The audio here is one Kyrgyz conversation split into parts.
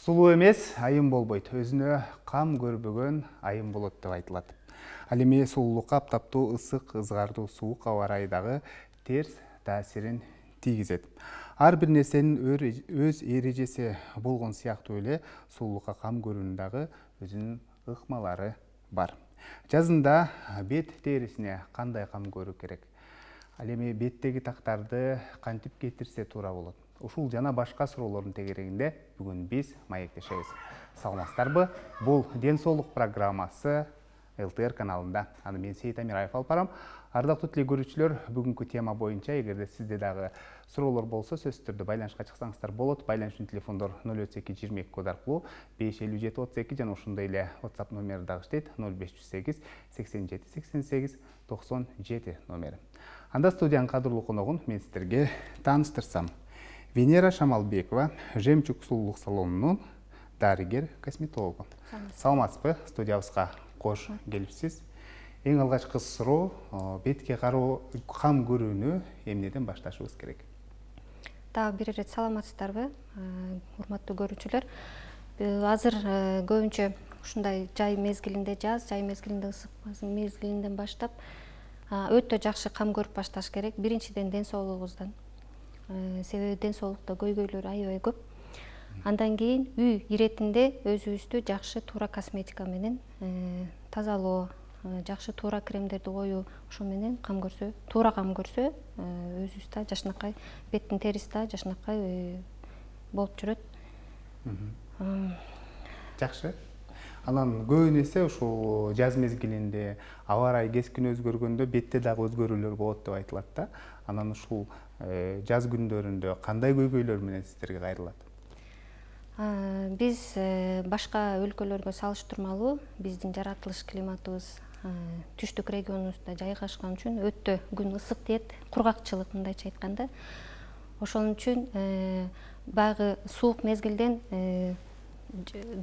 Сулуу эмес айым болбойт, өзүнө кам көрбөгөн айым болот деп айтылат. Ал эми сулуулукка аптаптуу ысык, ызгардуу суук аба ырайы дагы терс таасирин тийгизет. Ар бир нерсенин өз эрежеси болгон сыяктуу эле сулуулукка кам көрүүнүн дагы өзүнүн ыкмалары бар. Жазында бет терисине кандай кам көрүү керек? Ал эми беттеги тактарды кантип кетирсе туура болот? Ушул жана башка суроолордун тегерегинде бүгүн биз маектешебиз. Саламатсыздарбы? Бул Ден соолук программасы ЛТР каналында. Аны мен Сейит Амираев алып барам. Ардактуу телекөрүүчүлөр, бүгүнкү тема боюнча эгерде сизде дагы суроолор болсо, сөзсүз түрдө байланышка чыксаңыздар болот. Байланыш үчүн телефондор 032 22 код аркылуу 557 32 жана ошондой эле WhatsApp номери дагы иштейт 0508 87 88 97 номери. Анда студиянын кадырлуу коногун мен сиздерге тааныштырсам. Венера Шамалбекова, Жемчуг сулуулук салонунун дарыгер-косметологу. Саламатсызбы? Студиябызга кош келипсиз. Эң алгачкы суроо, бетке кароо кам көрүүнү эмнеден башташыбыз керек? Дагы бир ирет саламатсыздарбы, урматтуу көрүүчүлөр. Азыр көбүнчө ушундай жай мезгилинде, жай мезгилинде, ысык мезгилинден баштап өтө жакшы кам көрүп башташ керек. Биринчиден ден соолугубуздан. Себеби ден соолукта көйгөйлөр аябай көп. Андан кийин үй иретинде өзүбүздү жакшы туура косметика менен тазалоо, жакшы туура кремдерди коюу, ошо менен кам көрсө, туура кам көрсө, өзүбүз да жашынакай, беттин териси да жашынакай болуп жүрөт. Жакшы. Анан көбүн эсе ушул жаз мезгилинде аба ырайы кескин өзгөргөндө бетте дагы өзгөрүүлөр болот деп айтылат да. Анан ушул жаз күндөрүндө кандай көйгөйлөр менен сиздерге кайрылат? Биз башка өлкөлөргө салыштырмалуу биздин жаратылыш климатыбыз түштүк регионубузда жайгашкан үчүн өтө күн ысык тиет, кургакчылык мындайча айтканда. Ошон үчүн баягы суук мезгилден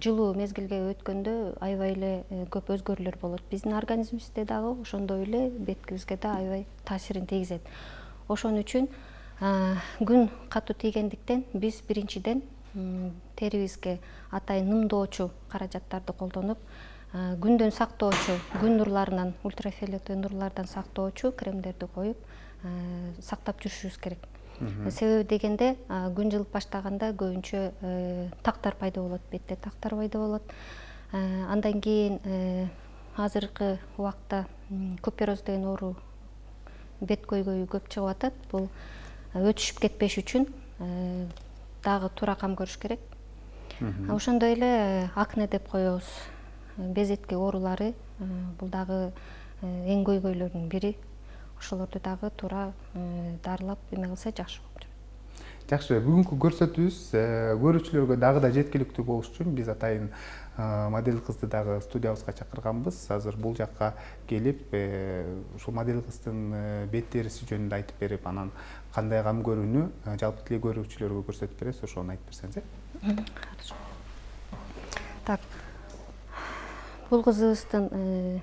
жылуу мезгилге өткөндө аябай эле көп өзгөрүүлөр болот. Биздин организмибизде дагы ошондой эле бетибизге да аябай таасирин тийгизет. Ошон үчүн күн катуу тийгендиктен биз биринчиден терибизге атайын нымдоочу каражаттарды колдонуп, күндөн сактоочу, күн нурларынан, ультрафиолеттүү нурлардан сактоочу кремдерди коюп, сактап жүрүшүбүз керек. Себеби дегенде күн жылып баштаганда көбүнчө тактар пайда болот, бетте тактар пайда болот. Андан кийин азыркы убакта купероз деген оору, бет көйгөйү көп чыгып атат. Бул өтүшүп кетпеш үчүн дагы туура кам көрүш керек. Ошондой эле акне деп коебуз, безетки оорулары, бул дагы эң көйгөйлөрдүн бири. Ошолорду дагы туура дарылап эме кылса жакшы болот. Жакшы, бүгүнкү көрсөтүүбүз көрүүчүлөргө дагы да жеткиликтүү болуш үчүн биз атайын модель кызды дагы студиябызга чакырганбыз. Азыр бул жакка келип, ушул модель кыздын бет териси жөнүндө айтып берип, анан кандай кам көрүүнү жалпы тиле көрүүчүлөргө көрсөтүп бересиз, ошону айтып берсеңиз. Хорошо. Так. Бул кызыбыздын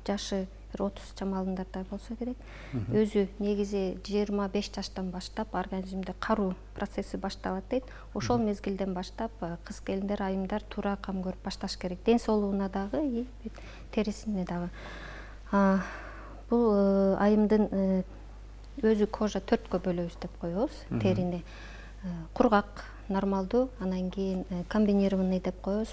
жашы 30 чамалындарда болсо керек. Өзү негизи 25 жаштан баштап организмде каруу процесси башталат дейт. Ошол мезгилден баштап кыз келиндер, айымдар туура кам көрүп башташ керек. Ден соолугуна дагы и терисине дагы. Бул айымдын өзү кожа 4кө бөлөбүз деп коебуз. Терини кургак, нормалдуу, анан кийин комбинированный деп коебуз.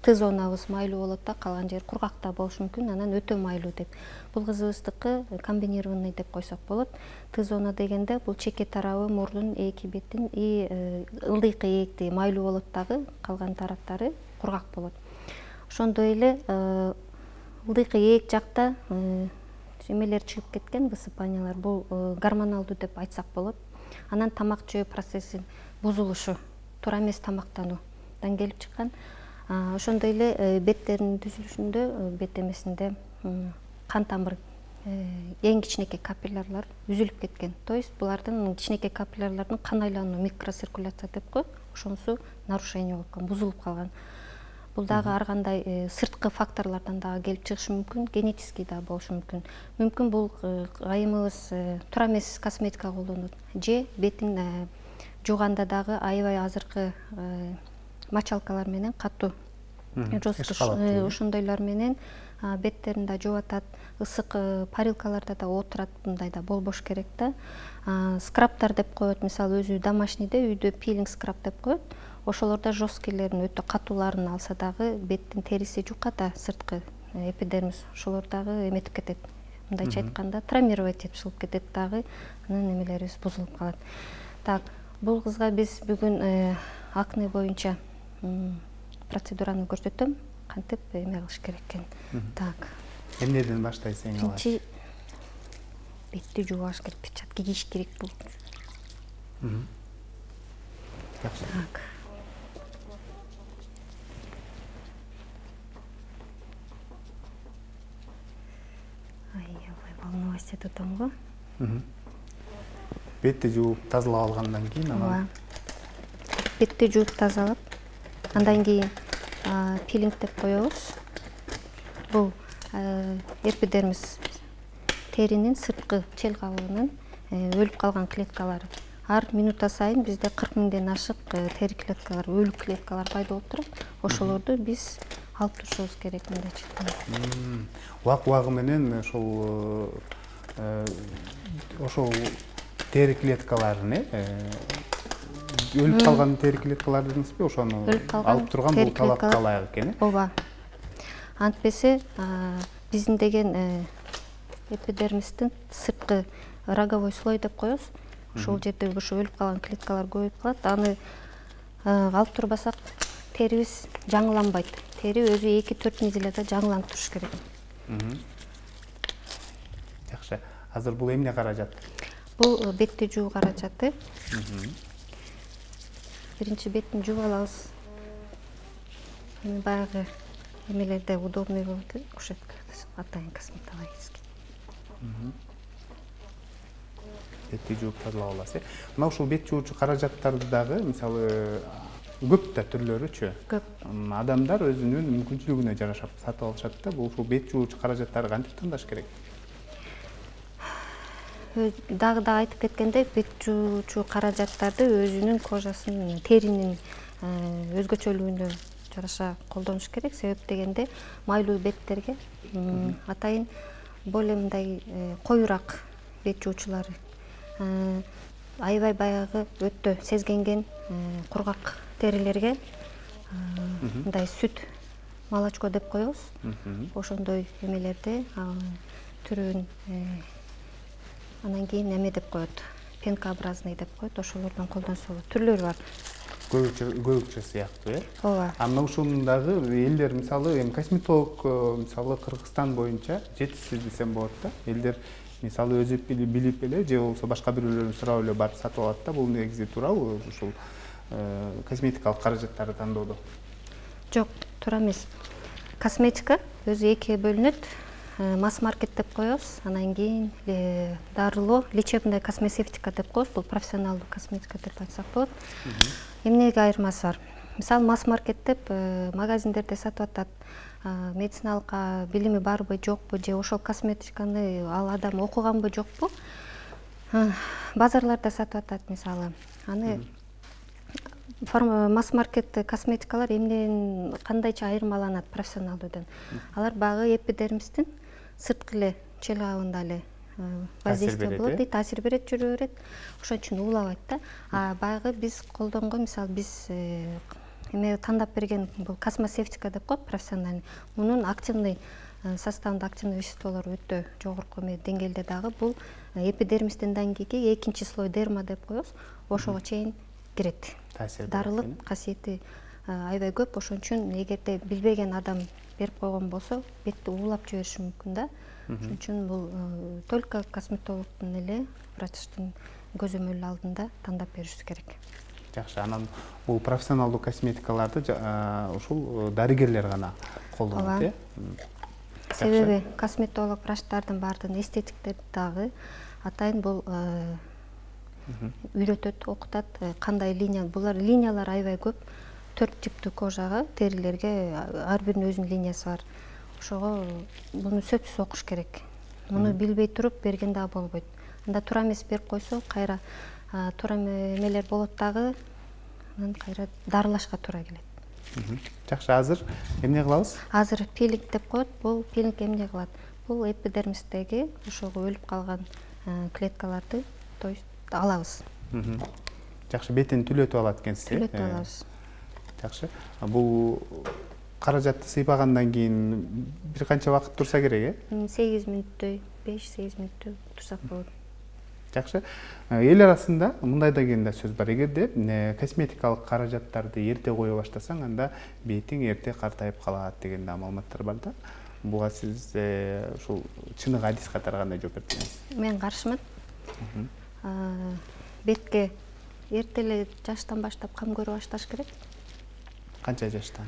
Т-зонабыз майлуу болот да, калган жер кургакта болушу мүмкүн, анан өтө майлуу деп. Бул кызыбыздыкы комбинированный деп койсок болот. Т-зона дегенде бул чеке тарабы, мурдун, эки беттин ылдыйкы ээкти майлуу болот дагы, калган тараптары кургак болот. Ошондой эле ылдыйкы ээк жакта эмелер чыгып кеткен, высыпаниялар, бул гормоналдуу деп айтсак болот. Анан тамак жөө процессин бузулушу, туура эмес тамактануудан келип чыккан. Ошондой эле беттердин түзүлүшүндө, бет эмесинде кан тамыр, эң кичинекей капиллярлар үзүлүп кеткен. То есть булардын кичинекей капиллялардын кан айлануу, микроциркуляция деп коет, ошонусу нарушение болуп калган, бузулуп калган. Бул дагы ар кандай сырткы факторлордон дагы келип чыгышы мүмкүн, генетический дагы болушу мүмкүн. Мүмкүн бул айымыбыз туура эмес косметика колдонот, же бетин жууганда дагы аябай азыркы мочалкалар менен катуу жосткуч ошондойлор менен беттерин да жууп атат, ысык парилкаларда да отурат, мындай да болбош керек да. Скрабтар деп коет, мисалы өзү домашнийде үйдө пилинг скраб деп коет. Ошолорда жесткилерин өтө катууларын алса дагы беттин териси жуката, сырткы эпидермис ошолор дагы эметип кетет. Мындайча айтканда травмировать этип чыгып кетет дагы, анын немелерибиз бузулуп калат. Так, бул кызга биз бүгүн акне боюнча процедураны көрсөтөм, кантип эме кылыш керек экен. Так. Эмнеден баштайсың алар? Биринчи бетти жууаш керек, перчатка кийиш керек бул. Так. Волноваться этим го. Бетти жууп тазалап алгандан кийин анан бетти жууп тазалап, андан кийин пилинг деп коебуз. Бул эпидермис теринин сырткы чел кабыгынын өлүп калган клеткалары. Ар минута сайын бизде 40 миңден ашык тери клеткалар, өлүк клеткалар пайда болуп турат. Ошолорду биз алып турушубуз керек мындайча айтканда. Убак менен ошол тери клеткаларын, өлүп калган тери клеткалар дедиңизби, ошону алып турган бул талапка ылайык экен. Ооба. Антпесе биздин деген эпидермистин сырткы роговой слой деп коебуз. Ошол жерде ошо өлүп калган клеткалар көбөйүп калат. Аны алып турбасак терибиз жаңыланбайт. Тери өзү 2-4 неделяда жаңыланып туруш керек. Жакшы. Азыр бул эмне каражат? Бул бетти жуу каражаты. Биринчи беттин жууп алабыз. Баягы эмелерде удобный болот, кушетка, атайын косметологический. Бетти жууп тазалап аласыз. Мына ушул бет жуучу каражаттарды дагы, мисалы, көп да түрлөрүчү. Көп. Адамдар өзүнүн мүмкүнчүлүгүнө жараша сатып алышат да. Бул ушул бет жуучу каражаттарды кантип тандаш керек? Дагы айтып кеткендей, бет жуучу каражаттарды өзүнүн кожасынын, теринин өзгөчөлүгүнө жараша колдонуш керек. Себеп дегенде майлуу беттерге атайын более мындай коюраак бет жуучулары, аябай баягы өтө сезгенген кургак терилерге мындай сүт молочко деп коебуз. Ошондой эмелерде түрүн анан кийин эме деп коет, пенкообразный деп коет, ошолордон колдонсо болот. Түрлөрү бар. Көбүкчө сыяктуу, Ооба. Мына ушунун дагы элдер, мисалы, косметолог, мисалы, Кыргызстан боюнча жетишсиз десем болот да. Элдер, мисалы, өзү билип эле, же болбосо башка бирөөлөрдөн сурап эле барып сатып алат да. Бул негизи туурабы ушул косметикалык каражаттарды тандоодо? Жок, туура эмес. Косметика өзү экиге бөлүнөт. Масс-маркет деп коебуз, анан кийин дарылоо, лечебная косметика деп коебуз. Бул профессионалдуу косметика деп айтсак болот. Эмнеге айырмасы бар? Мисалы, масс-маркет деп магазиндерде сатып атат. Медициналык билими барбы, жокпу, же ошол косметиканы ал адам окуганбы, жокпу? Базарларда сатып атат, мисалы. Аны масс-маркет косметикалар эмнеден кандайча айырмаланат профессионалдуудан? Алар багы эпидермистин сырткы эле чел кабыгында эле воздействие болот дейт, таасир берет, жүрө берет. Ошон үчүн уулабайт да. Баягы биз колдонгон, мисалы, биз эме тандап берген бул космосевтика деп коет, профессиональный. Мунун активный составында активный веществолор өтө жогорку деңгээлде дагы бул эпидермистин деңгейге экинчи слой дерма деп коебуз. Ошого чейин кирет. Дарылык касиети аябай көп. Ошон үчүн эгерде билбеген адам берип койгон болсо, бетти уулап жибериши мүмкүн да. Ошон үчүн бул только косметологдун эле, врачтын көзөмөлү алдында тандап беришибиз керек. Жакшы, анан бул профессионалдуу косметикаларды ушул дарыгерлер гана колдонот, э? Себеби косметолог, врачтардын баардыгын, эстетиктер дагы атайын бул үйрөтөт, окутат, кандай линия, булар линиялар аябай көп. 4 типтүү кожага, терилерге ар биринин өзүнүн линиясы бар. Ошого буну сөзсүз окуш керек. Муну билбей туруп берген да болбойт. Анда туура эмес берип койсо, кайра туура эмелер болот дагы, анан кайра дарылашка туура келет. Жакшы, азыр эмне кылабыз? Азыр пилинг деп коет. Бул пилинг эмне кылат? Бул эпидермистеги ошого өлүп калган клеткаларды, то есть алабыз. Жакшы, бетин түлөтүп алат экенсиз. Түлөтүп алабыз. Жакшы. Бул каражатты сыйпагандан кийин бир канча убакыт турса керек, 8 мүнөттөй, 5-8 мүнөттөй турсак болот. Жакшы. Эл арасында мындай деген да сөз бар. Эгерде косметикалык каражаттарды эрте кое баштасаң, анда бетиң эрте картайып калат деген да маалыматтар бар да. Буга сиз ушул чыныгы адис катары кандай жооп бердиңиз? Мен каршымын. Бетке эрте эле жаштан баштап кам көрө башташ керек. Канча жаштан?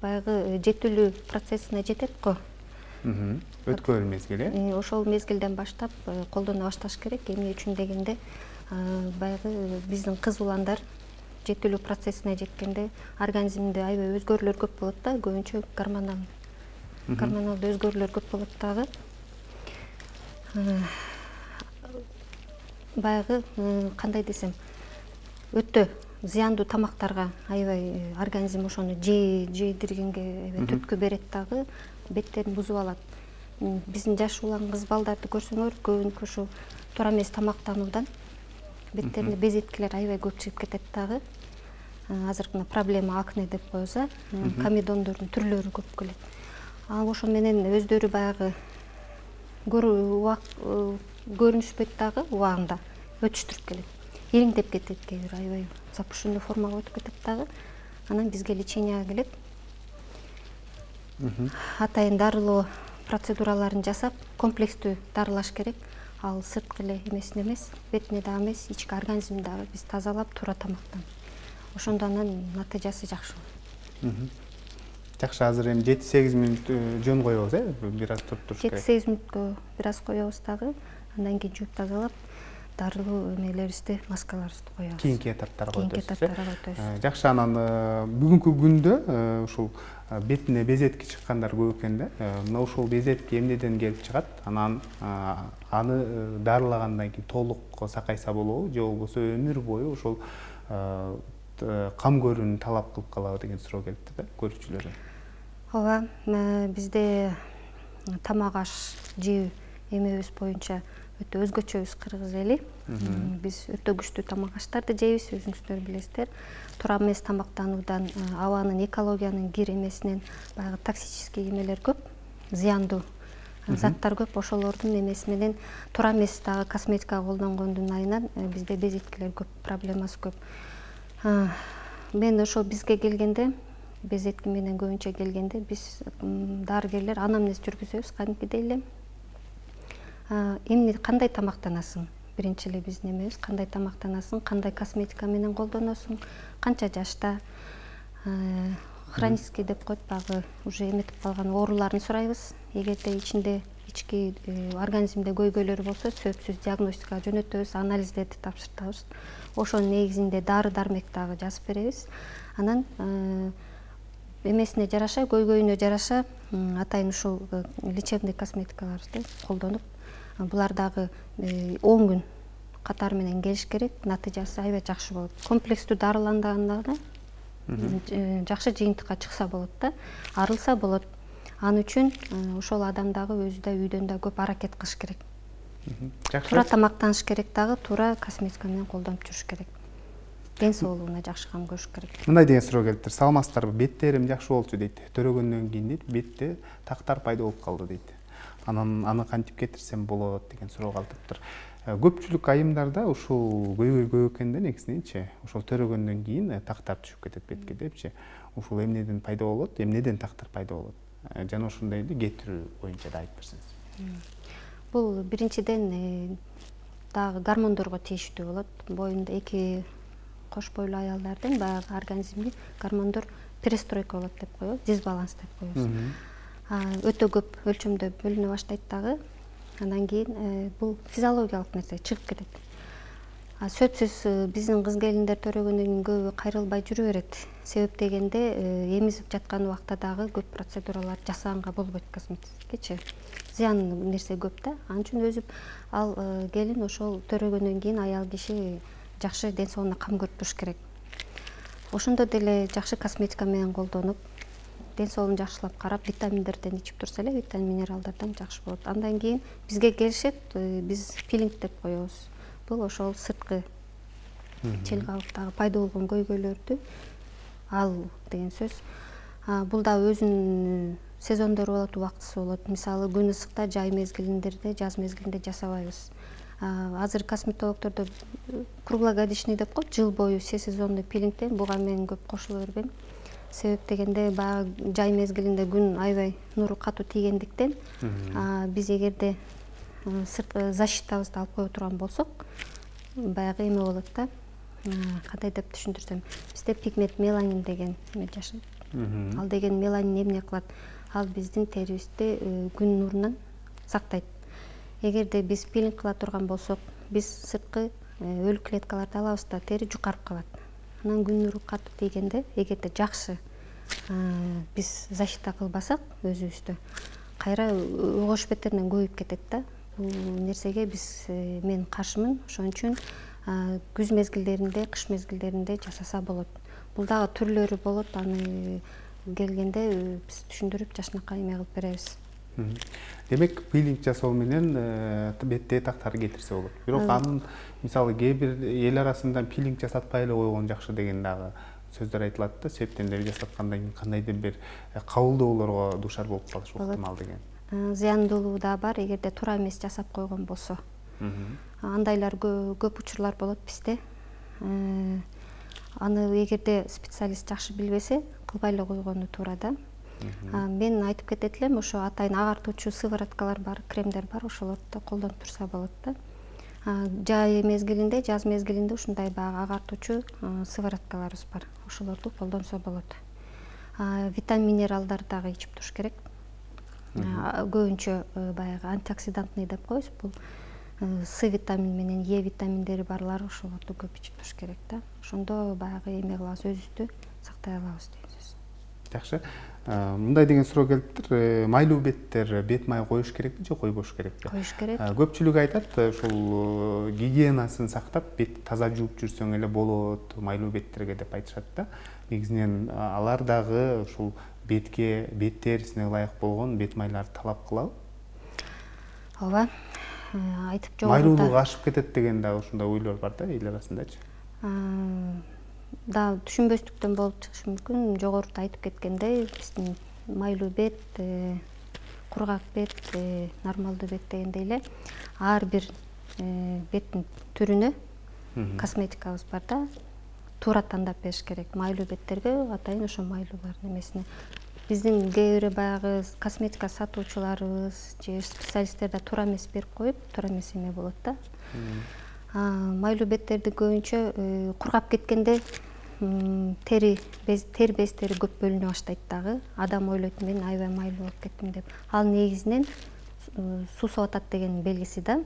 Баягы жетилүү процессине жетет го. Өткөрүл мезгил, Ошол мезгилден баштап колдоно башташ керек. Эмне үчүн дегенде, баягы биздин кыз уландар жетилүү процессине жеткенде организмде аябай өзгөрүүлөр көп болот да, көбүнчө гормоналдуу өзгөрүүлөр көп болот дагы. Баягы кандай десем, өтө зыяндуу тамактарга аябай организм ошону жейдиргенге түрткү берет дагы, беттерин бузуп алат. Биздин жаш улан кыз балдарды көрсөңөр, көбүнкү ушу туура эмес тамактануудан беттеринде безеткилер аябай көп чыгып кетет дагы. Азыркы проблема акне деп коебуз, комедондордун түрлөрү көп келет. Ошо менен өздөрү баягы көрүнүшпөйт дагы, убагында өтүштүрүп келет. Ириңдеп кетет, кээ бир аябай запущенный формага өтүп кетет дагы. Анан бизге леченияга келет. Атайын дарылоо процедураларын жасап, комплекстүү дарылаш керек. Ал сырткы эле эмесин эмес, бетине дагы эмес, ички организмди дагы биз тазалап, туура тамактан. Ошондо анан натыйжасы жакшы болот. Жакшы, азыр эми 7-8 мүнөт жөн коебуз, бир аз туруп туруш керек. 7-8 мүнөткө бир аз коебуз дагы, андан кийин жууп тазалап, дарылуу эмелерибизди, маскаларыбызды коебуз. Кийинки этаптарга өтөбүз. Кийинки этаптарга өтөбүз. Жакшы, анан бүгүнкү күндө ушул бетине безетки чыккандар көп экен да. Мына ушул безетки эмнеден келип чыгат? Анан аны дарылагандан кийин толук сакайса болобу, же болбосо өмүр бою ушул кам көрүүнү талап кылып калабы деген суроо келипти да көрүүчүлөрдөн. Ооба, бизде тамак аш жөө эмебиз боюнча өтө өзгөчөбүз кыргыз эли. Биз өтө күчтүү тамак аштарды жейбиз, өзүңүздөр билесиздер. Туура эмес тамактануудан, абанын, экологиянын кир эмесинен баягы токсический эмелер көп, зыяндуу заттар көп. Ошолордун эмеси менен туура эмес дагы косметика колдонгондун айынан бизде безеткилер көп, проблемасы көп. Мен ошол бизге келгенде, безетки менен көбүнчө келгенде, биз дарыгерлер анамнез жүргүзөбүз кадимкидей эле. Эмне кандай тамактанасың? Биринчи эле биздин эмебиз кандай тамактанасың, кандай косметика менен колдоносуң, канча жашта. Хронический деп коет, багы уже эметип калган ооруларын сурайбыз. Эгерде ички организмде көйгөйлөр болсо, сөзсүз диагностикага жөнөтөбүз, анализдерди тапшыртабыз. Ошонун негизинде дары-дармек дагы жазып беребиз. Анан эмесине жараша, көйгөйүнө жараша атайын ушул лечебный косметикаларды колдонуп, булар дагы 10 күн катары менен келиш керек, натыйжасы аябай жакшы болот. Комплекстүү дарыланганда жакшы жыйынтыкка чыкса болот да, арылса болот. Аны үчүн ошол адам дагы өзү да үйдөн да көп аракет кылыш керек. Туура тамактаныш керек дагы, туура косметика менен колдонуп жүрүш керек. Ден соолугуна жакшы кам көрүш керек. Мындай деген суроо келиптир. Саламатсыздарбы? Беттерим жакшы болчу дейт. Төрөгөндөн кийин дейт, бетте тактар пайда болуп калды дейт. Анан аны кантип кетирсем болот деген суроо калтыптыр. Көпчүлүк айымдарда ушул көйгөй көп экен да негизиненчи. Ошол төрөгөндөн кийин тактар түшүп кетет бетке депчи. Ушул эмнеден пайда болот? Эмнеден тактар пайда болот? Жана ошондойду кетирүү боюнча да айтып берсеңиз. Бул биринчиден дагы гормондорго тийиштүү болот. Боюнда эки кош бойлуу аялдардын баягы организми гормондор перестройка болот деп коебуз, дисбаланс деп коебуз. Өтө көп өлчөмдө бөлүнө баштайт дагы. Андан кийин бул физиологиялык нерсе чыгып кетет. Сөзсүз биздин кыз келиндер төрөгөндөн кийин көбү кайрылбай жүрө берет. Себеп дегенде эмизип жаткан убакта дагы көп процедуралар жасаганга болбойт косметикачы. Зыян нерсе көп да. Ал үчүн өзү ал келин ошол төрөгөндөн кийин аял киши жакшы ден соолугуна кам көрүп туруш керек. Ошондой деле жакшы косметика менен колдонуп, ден соолугун жакшылап карап, витаминдерден ичип турса эле, витамин минералдардан жакшы болот. Андан кийин бизге келишет, биз пилинг деп коебуз. Бул ошол сырткы чел кабыктагы пайда болгон көйгөйлөрдү ал деген сөз. Бул да өзүнүн сезондору болот, убактысы болот. Мисалы күн ысыкта жай мезгилинде, жаз мезгилинде жасабайбыз. Азыр косметологдордо круглогодичный деп коет, жыл бою сезонный пилингден буга мен көп кошула бербейм. Себеп дегенде баягы жай мезгилинде күн аябай нуру катуу тийгендиктен биз эгерде сырткы защитабызды алып кое турган болсок, баягы эме болот да. Кандай деп түшүндүрсөм, бизде пигмент меланин деген эме жашайт. Ал деген меланин эмне кылат? Ал биздин терибизди күн нурунан сактайт. Эгерде биз пилинг кыла турган болсок, биз сырткы өлүк клеткаларды алабыз да, тери жукарып калат. Анан күн нуру катуу тийгенде, эгерде жакшы биз защита кылбасак өзүбүздү, кайра огош беттеринен көбөйүп кетет да. Бул нерсеге мен каршымын. Ошон үчүн күз мезгилдеринде, кыш мезгилдеринде жасаса болот. Бул дагы түрлөрү болот. Аны келгенде биз түшүндүрүп, жакшынакай эме кылып беребиз. Демек, пилинг жасоо менен бетте тактар кетирсе болот. Бирок анын мисалы кээ бир эл арасында пилинг жасатпай эле койгон жакшы деген дагы сөздөр айтылат да. Септемдер жасаткандан кийин кандайдыр бир кабылдоолорго дуушар болуп калыш ыктымал деген. Зыяндуулугу да бар, эгерде туура эмес жасап койгон болсо. Андайлар көп учурлар болот бизде. Аны эгерде специалист жакшы билбесе, кылбай эле койгону туура да. Мен айтып кетет элем, ошо атайын агартуучу сывороткалар бар, кремдер бар, ошолорду колдонуп турса болот да. Жай мезгилинде, жаз мезгилинде ушундай баягы агартуучу сывороткаларыбыз бар. Ошолорду колдонсо болот. Витамин минералдар дагы ичип туруш керек. Көбүнчө баягы антиоксидантный деп коебуз. Бул С витамин менен Е витаминдери барлар, ошолорду көп ичип туруш керек да. Ошондо баягы эме кылабыз, өзүбүздү сактай алабыз деген сөз. Жакшы. Мындай деген суроо келиптир. Майлуу беттер бет май коюш керекпи же койбош керекпи? Коюш керек. Көпчүлүк айтат, ушул гигиенасын сактап, бет таза жууп жүрсөң эле болот, майлуу беттерге деп айтышат да. Негизинен алар дагы ушул бет терисине ылайык болгон бет майларды талап кылабы? Ооба. Айтып жогоруда. Майлуулугу ашып кетет деген дагы ушундай ойлор бар да эл арасындачы. Да, түшүнбөстүктөн болуп чыгышы мүмкүн. Жогоруда айтып кеткендей, биздин майлуу бет, кургак бет, нормалдуу бет дегендей эле ар бир беттин түрүнө косметикабыз бар да. Туура тандап бериш керек. Майлуу беттерге атайын ошо майлуулардын эмесине. Биздин кээ бир баягы косметика сатуучуларыбыз же специалисттер да туура эмес берип коюп, туура эмес эме болот да. Майлуу беттерди көбүнчө кургап кеткенде тери бездери көп бөлүнө баштайт дагы. Адам ойлойт, мен аябай майлуу болуп кеттим деп. Ал негизинен суусуп атат деген белгиси да.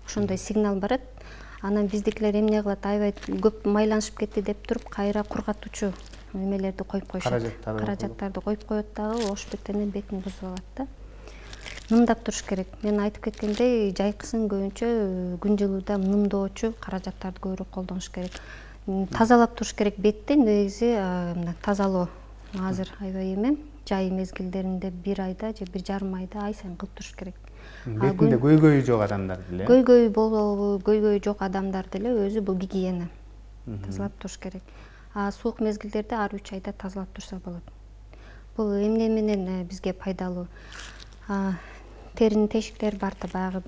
Ошондой сигнал барат. Анан биздикилер эмне кылат, аябай көп майланышып кетти деп туруп, кайра кургатуучу эмелерди коюп коюшат. Каражаттарды коюп коет дагы, ош беттеринен бетин бузуп алат да. Нымдап туруш керек. Мен айтып кеткендей, жайкысын көбүнчө күн жылууда нымдоочу каражаттарды көбүрөөк колдонуш керек. Тазалап туруш керек бетти, негизи тазалоо азыр аябай эме. Жай мезгилдеринде 1 айда же 1,5 айда ай сайын кылып туруш керек. Бетинде көйгөйү жок адамдар деле. Көйгөйү жок адамдар деле өзү бул гигиена. Тазалап туруш керек. Суук мезгилдерде ар 3 айда тазалап турса болот. Бул эмне менен бизге пайдалуу? Теринин тешиктери бар да, баягы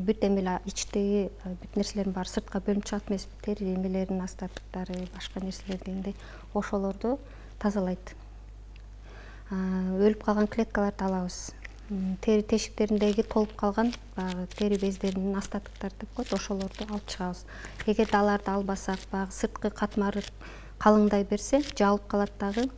бүт эмелер ичтеги бүт нерселердин баары сыртка бөлүнүп чыгат эмеспи? Тери эмелеринин астатыктары, башка нерселер дегендей ошолорду тазалайт. Өлүп калган клеткаларды алабыз. Тери тешиктериндеги толуп калган баягы тери бездеринин астатыктары деп коет, ошолорду алып чыгабыз. Эгерде аларды албасак, баягы сырткы катмары калыңдай берсе, жабылып калат дагы.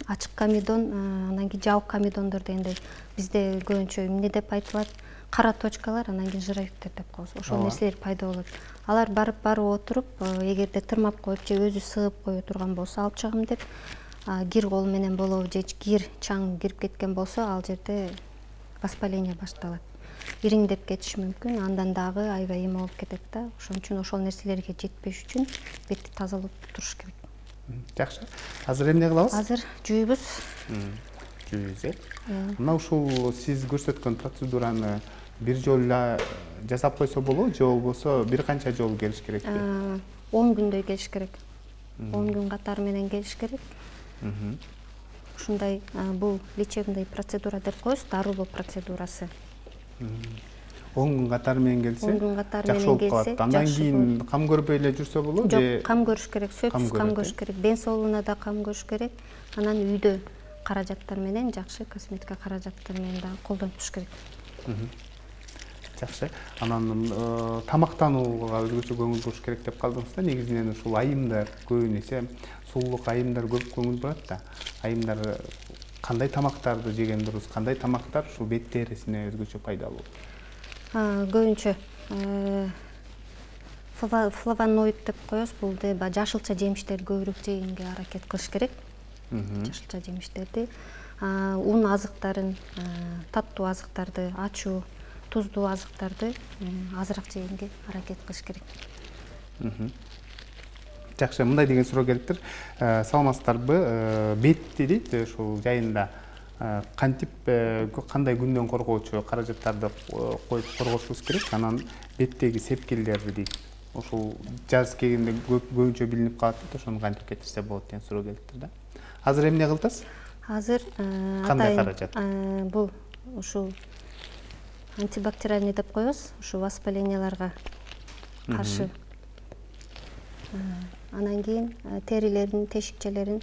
Ачык комедон, анан кийин жабык комедондор дегендей бизде көбүнчө эмне деп айтылат? Кара точкалар, анан кийин жировиктер деп коебуз. Ошол нерселер пайда болот. Алар барып отуруп, эгерде тырмап коюп же өзү сыгып кое турган болсо, алып чыгам деп, кир кол менен болобу же кир чаң кирип кеткен болсо, ал жерде воспаление башталат. ириңдеп кетиши мүмкүн, андан дагы аябай эме болуп кетет да. Ошон үчүн ошол нерселерге жетпеш үчүн бетти тазалап туруш керек. Жакшы. Азыр эмне кылабыз? Азыр жууйбуз. Жууйбуз, Мына ушул сиз көрсөткөн процедураны бир жолу эле жасап койсо болобу, же болбосо бир канча жолу келиш керекпи? 10 күндөй келиш керек. 10 күн катары менен келиш керек. Ушундай бул лечебный процедура деп коебуз, дарылоо процедурасы. 10 күн катары менен келсе, 10 күн катары жакшы менен болуп калат. Андан кийин кам көрбөй эле жүрсө болобу же? Жок, кам көрүш керек, сөзсүз кам көрүш керек. Ден соолугуна да кам көрүш керек. Анан үйдө каражаттар менен, жакшы косметика каражаттар менен да колдонуп туруш керек. Жакшы. Анан тамактанууга өзгөчө көңүл буруш керек деп калдыңыз да. Негизинен ушул айымдар көбүн эсе сулуулук айымдар көп көңүл бурат да. Айымдар кандай тамактарды жеген дурус, кандай тамактар ушул бет терисине өзгөчө пайдалуу? Көбүнчө флавоноид деп коебуз, бул жашылча жемиштерди көбүрөөк жегенге аракет кылыш керек. Жашылча жемиштерди, ун азыктарын, таттуу азыктарды, ачуу, туздуу азыктарды азыраак жегенге аракет кылыш керек. Жакшы, мындай деген суроо келиптир. Саламатсыздарбы? Бетти дейт, ушул жайында кантип кандай күндөн коргоочу каражаттарды коюп коргошубуз керек? Анан беттеги сепкилдерди дейт. Ушул жаз келгенде көбүнчө билинип калат дейт, ошону кантип кетирсе болот деген суроо келиптир да. Азыр эмне кылдыңыз? Азыр кандай каражат? Бул ушул антибактериальный деп коебуз, ушул воспаленияларга каршы. Анан кийин терилердин тешикчелерин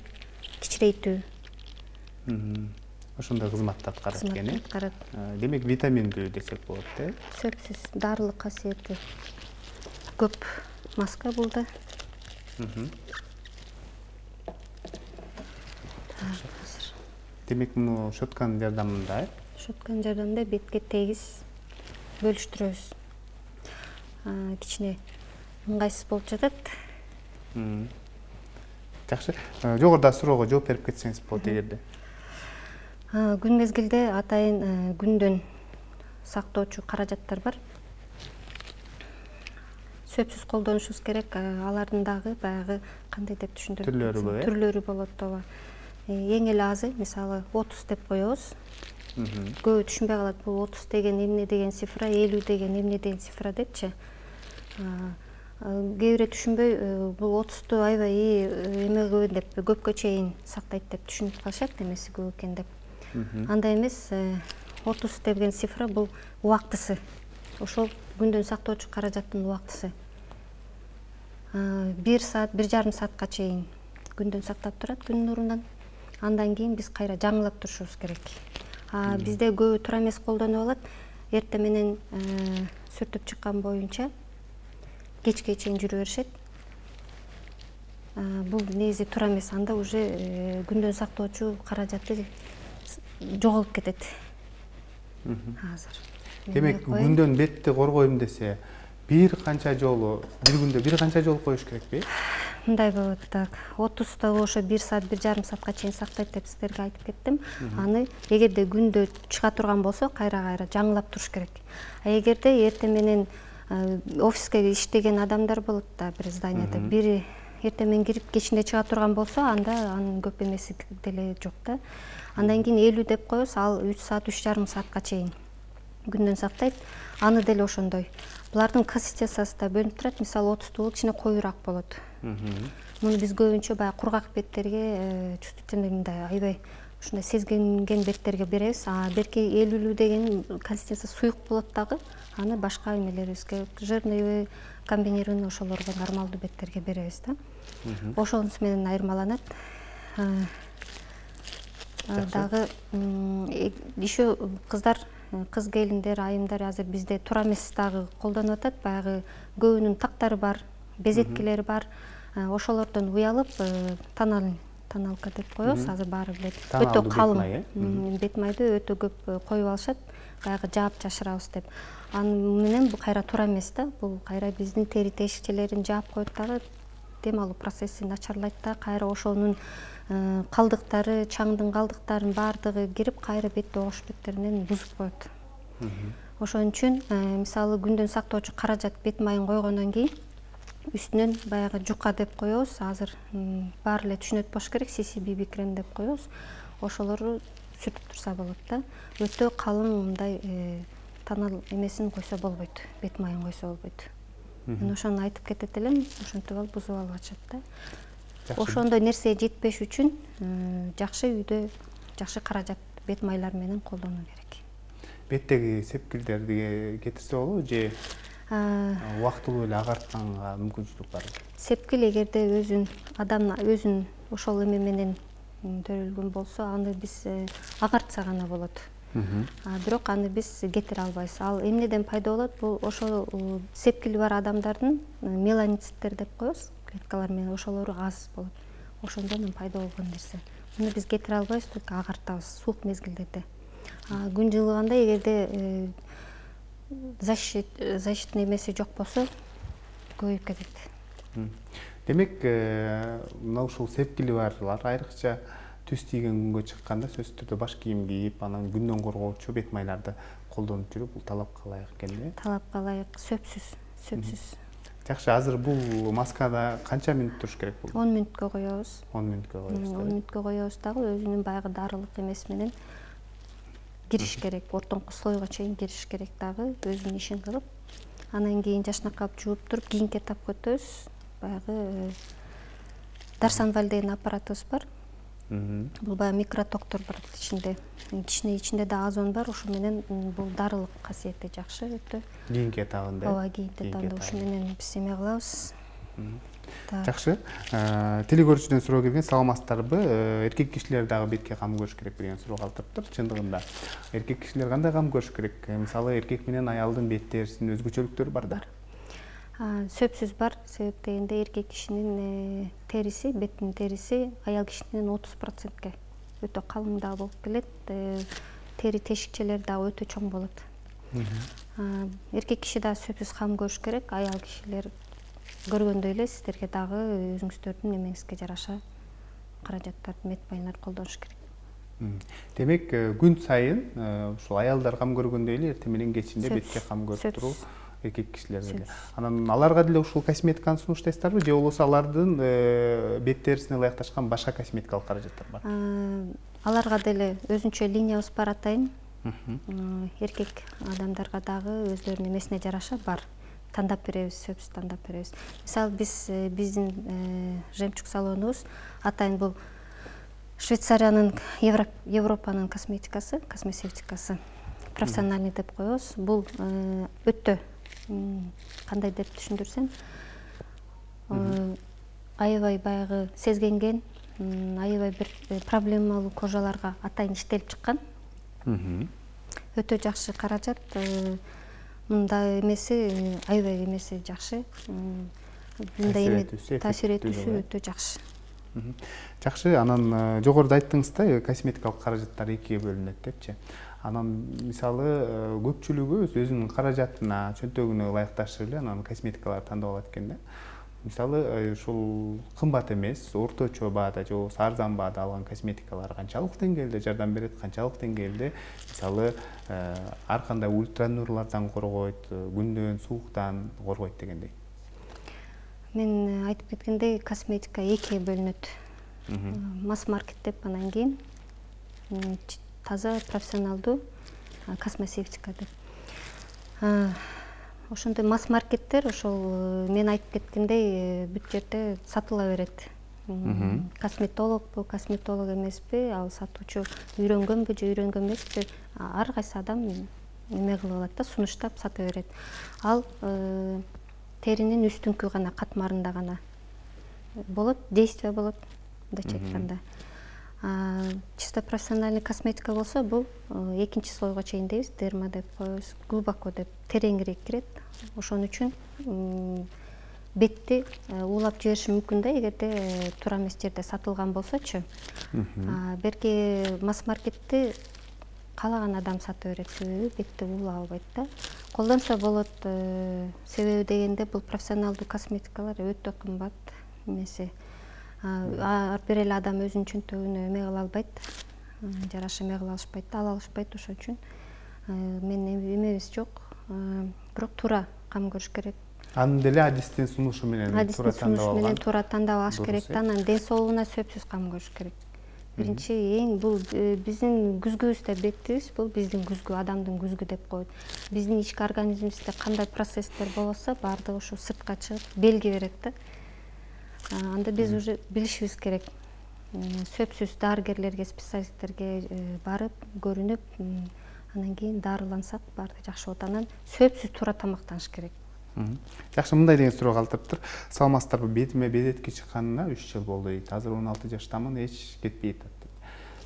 кичирейтүү. Ошондой кызматты аткарат экен. Демек витаминдүү десек болот, Сөзсүз дарылык касиети көп маска бул да. Демек муну щетканын жардамында, Щетканын жардамында бетке тегиз бөлүштүрөбүз. Кичине ыңгайсыз болуп жатат. Жакшы. Жогоруда суроого жооп берип кетсеңиз болот эгерде. Күн мезгилде атайын күндөн сактоочу каражаттар бар. Сөпсүз колдонушубуз керек. Алардын дагы баягы кандай деп түшүндүрөт? Түрлөрү болот ооба. Эң эле азы, мисалы 30 деп коебуз. Көбү түшүнбөй калат, бул 30 деген эмне деген цифра, 50 деген эмне деген цифра депчи. Кээ бирөө түшүнбөй, бул 30-ту аябай эме деп көпкө чейин сактайт деп түшүнүп калышат, эмеси көп экен деп. Андай эмес, 30 деген цифра бул убактысы. Ошол күндөн сактоочу каражаттын убактысы. 1 саат, 1,5 саатка чейин күндөн сактап турат күн нурунан. Андан кийин биз кайра жаңылап турушубуз керек. Бизде көбү тура эмес колдонуп алат. Эртең менен сүртүп чыккан боюнча кечке чейин жүрө беришет. Бул негизи тура эмес. Анда уже күндөн сактоочу каражаты жоголуп кетет. Азыр. Демек, күндөн бетти коргойм десе, бир күндө бир канча жолу коюш керекпи? Мындай болот, 30-та ошо 1 саат, 1,5 саатка чейин сактайт деп сиздерге айтып кеттим. Аны эгерде күндө чыга турган болсо, кайра жаңылап туруш керек. Эгерде эртең менен офиске иштеген адамдар болот да, бир зданияда. Бири эртең менен кирип кечинде чыга турган болсо, анда анын көп эмеси деле жок да. Андан кийин 50 деп коебуз, ал 3 саат, 3,5 саатка чейин күндөн сактайт. Аны деле ошондой. Булардын консистенциясы да бөлүнүп турат. Мисалы 30 кичине коюураак болот. Муну биз көбүнчө баягы кургак беттерге, чувствительный аябай ушундай сезгенген беттерге беребиз. Берки 50 деген консистенциясы суюк болот дагы. Аны башка эмелерибизге, жирный, комбинированный ошолорго нормалдуу беттерге беребиз да. Ошонусу менен айырмаланат. Дагы еще кыздар, кыз келиндер, айымдар азыр бизде тура эмес дагы колдонуп атат. Баягы көбүнүн тактары бар, безеткилери бар. Ошолордон уялып, тоналка деп коебуз, азыр баары билет. Өтө калың бет майды өтө көп коюп алышат. Баягы жаап жашырабыз деп. Аны менен бул кайра тура эмес да. Бул кайра биздин тери тешикчелерин жаап коет дагы, дем алуу процесси начарлайт да. Кайра ошонун калдыктары, чаңдын калдыктарын баардыгы кирип, кайра бетти ош беттеринен бузуп коет. Ошон үчүн мисалы күндөн сактоочу каражат бет майын койгондон кийин үстүнөн баягы жука деп коебуз. Азыр баары эле түшүнөт болуш керек, CCBB крем деп коебуз. Ошолорду сүртүп турса болот да. Өтө калың мындай тонал эмесин койсо болбойт, бет майын койсо болбойт. Мен ошону айтып кетет элем, ошентип алып бузуп алып атышат да. Ошондой нерсеге жетпеш үчүн жакшы үйдө жакшы каражат бет майлар менен колдонуу керек. Беттеги сепкилдерди кетирсе болобу же убактылуу эле агартканга мүмкүнчүлүк барбы? Сепкил эгерде адамдын өзүн ошол эме менен төрөлгөн болсо, аны биз агартса гана болот. Бирок аны биз кетире албайбыз. Ал эмнеден пайда болот? Бул ошол сепкили бар адамдардын меланоциттер деп коебуз, клеткалар менен ошолору аз болот. Ошондон пайда болгон нерсе. Муну биз кетире албайбыз, только агартабыз суук мезгилдерде. Күн жылыганда эгерде защитный эмеси жок болсо көбөйүп кетет. Демек, мына ушул сепкили барлар айрыкча түз тийген күнгө чыкканда сөзсүз түрдө баш кийим кийип, анан күндөн коргоочу бет майларды колдонуп жүрүп, бул талапка ылайык экен да? Талапка ылайык, сөпсүз. Жакшы, азыр бул маскада канча мүнөт туруш керек бул? 10 мүнөткө коебуз. 10 мүнөткө коебуз. 10 мүнөткө коебуз дагы өзүнүн баягы дарылык эмеси менен кириш керек. Ортоңку слойго чейин кириш керек дагы, өзүнүн ишин кылып. Анан кийин жашнакка алып жууп туруп, кийинки этапка өтөбүз. Баягы Дарсанваль деген аппаратыбыз бар. Бул баягы микротоктор бар ичинде. Ичинде да озон бар, ошо менен бул дарылык касиети жакшы өтө. Кийинки этабында. Ооба, кийинки этабында ошо менен биз эме кылабыз. Жакшы. Телекөрүүчүдөн суроо келген, саламатсыздарбы? Эркек кишилер дагы бетке кам көрүш керек деген суроо калтырыптыр. Чындыгында эркек кишилер кандай кам көрүш керек? Мисалы, эркек менен аялдын бет терисинин өзгөчөлүктөрү бар да. Сөпсүз бар. Себеп дегенде эркек кишинин териси, беттин териси аял кишинин 30%ке өтө калың да болуп келет. Тери тешикчелери дагы өтө чоң болот. Эркек киши да сөпсүз кам көрүш керек. Аял кишилер көргөндөй эле сиздерге дагы өзүңүздөрдүн эмеңизге жараша каражаттарды, мет майларды колдонуш керек. Демек, күн сайын ушул аялдар кам көргөндөй эле эртең менен кечинде бетке кам көрүп туруу эркек кишилерге. Анан аларга деле ушул косметиканы сунуштайсыздарбы же болбосо алардын бет терисине ылайыкташкан башка косметикалык каражаттар бар? Аларга деле өзүнчө линиябыз бар атайын. Эркек адамдарга дагы өздөрүнүн эмесине жараша бар. Тандап беребиз, сөпсүз тандап беребиз. Мисалы биздин жемчуг салонубуз атайын бул Швейцариянын, Европанын косметикасы, космесевтикасы. Профессиональный деп коебуз. Бул өтө кандай деп түшүндүрсөм, аябай баягы сезгенген, аябай бир проблемалуу кожаларга атайын иштелип чыккан. Өтө жакшы каражат. Мындай эмеси, аябай эмеси жакшы. Мындай эме таасир этүүсү өтө жакшы. Жакшы, анан жогоруда айттыңыз да, косметикалык каражаттар экиге бөлүнөт депчи. Анан мисалы көпчүлүгү өзүнүн каражатына, чөнтөгүнө ылайыкташып эле анан косметикалар тандап алат экен да. Мисалы ушул кымбат эмес, орточо баада же болбосо арзан баада алган косметикалар канчалык деңгээлде жардам берет, канчалык деңгээлде мисалы ар кандай ультранурлардан коргойт, күндөн, сууктан коргойт дегендей. Мен айтып кеткендей, косметика экиге бөлүнөт. Масс-маркет деп, анан кийин таза профессионалдуу космесевтика деп. Ошондой масс-маркеттер ошол мен айтып кеткендей бүт жерде сатыла берет. Косметологбу, косметолог эмеспи, ал сатуучу үйрөнгөнбү же үйрөнгөн эмеспи, ар кайсы адам эме кылып алат да, сунуштап сата берет. Ал теринин үстүңкү гана катмарында гана болот, действие болот, мындайча айтканда. Чисто профессиональный косметика болсо, бул экинчи слойго чейин дейбиз, дерма деп коебуз, глубоко деп, тереңирээк кирет. Ошон үчүн бетти уулап жибериши мүмкүн да, эгерде туура эмес жерде сатылган болсочу. Берки масс-маркетти каалаган адам сата берет, себеби бетти уулап албайт да. Колдонсо болот, себеби дегенде бул профессионалдуу косметикалар өтө кымбат эмеси. Ар бир эле адам өзүнүн чөнтөгүнө эме кыла албайт, жараша эме кыла алышпайт, ала алышпайт. Ошон үчүн менин эмебиз жок, бирок туура кам көрүш керек. Анын деле адистин сунушу менен туура тандап алган. Менен туура тандап алыш керек да, анан ден соолугуна сөзсүз кам көрүш керек. Биринчи эң бул биздин күзгүбүздө бетибиз, бул биздин күзгү, адамдын күзгү деп коет. Биздин ички организмибизде кандай процесстер болсо, баардыгы ушу сыртка чыгып белги берет да. Анда биз уже билишибиз керек. Сөзсүз дарыгерлерге, специалисттерге барып, көрүнүп, анан кийин дарылансак баардыгы жакшы болот. Анан сөзсүз туура тамактаныш керек. Жакшы, мындай деген суроо калтырыптыр. Саламатсыздарбы, бетиме бедетке чыкканына 3 жыл болду дейт. Азыр 16 жаштамын, эч кетпей атат.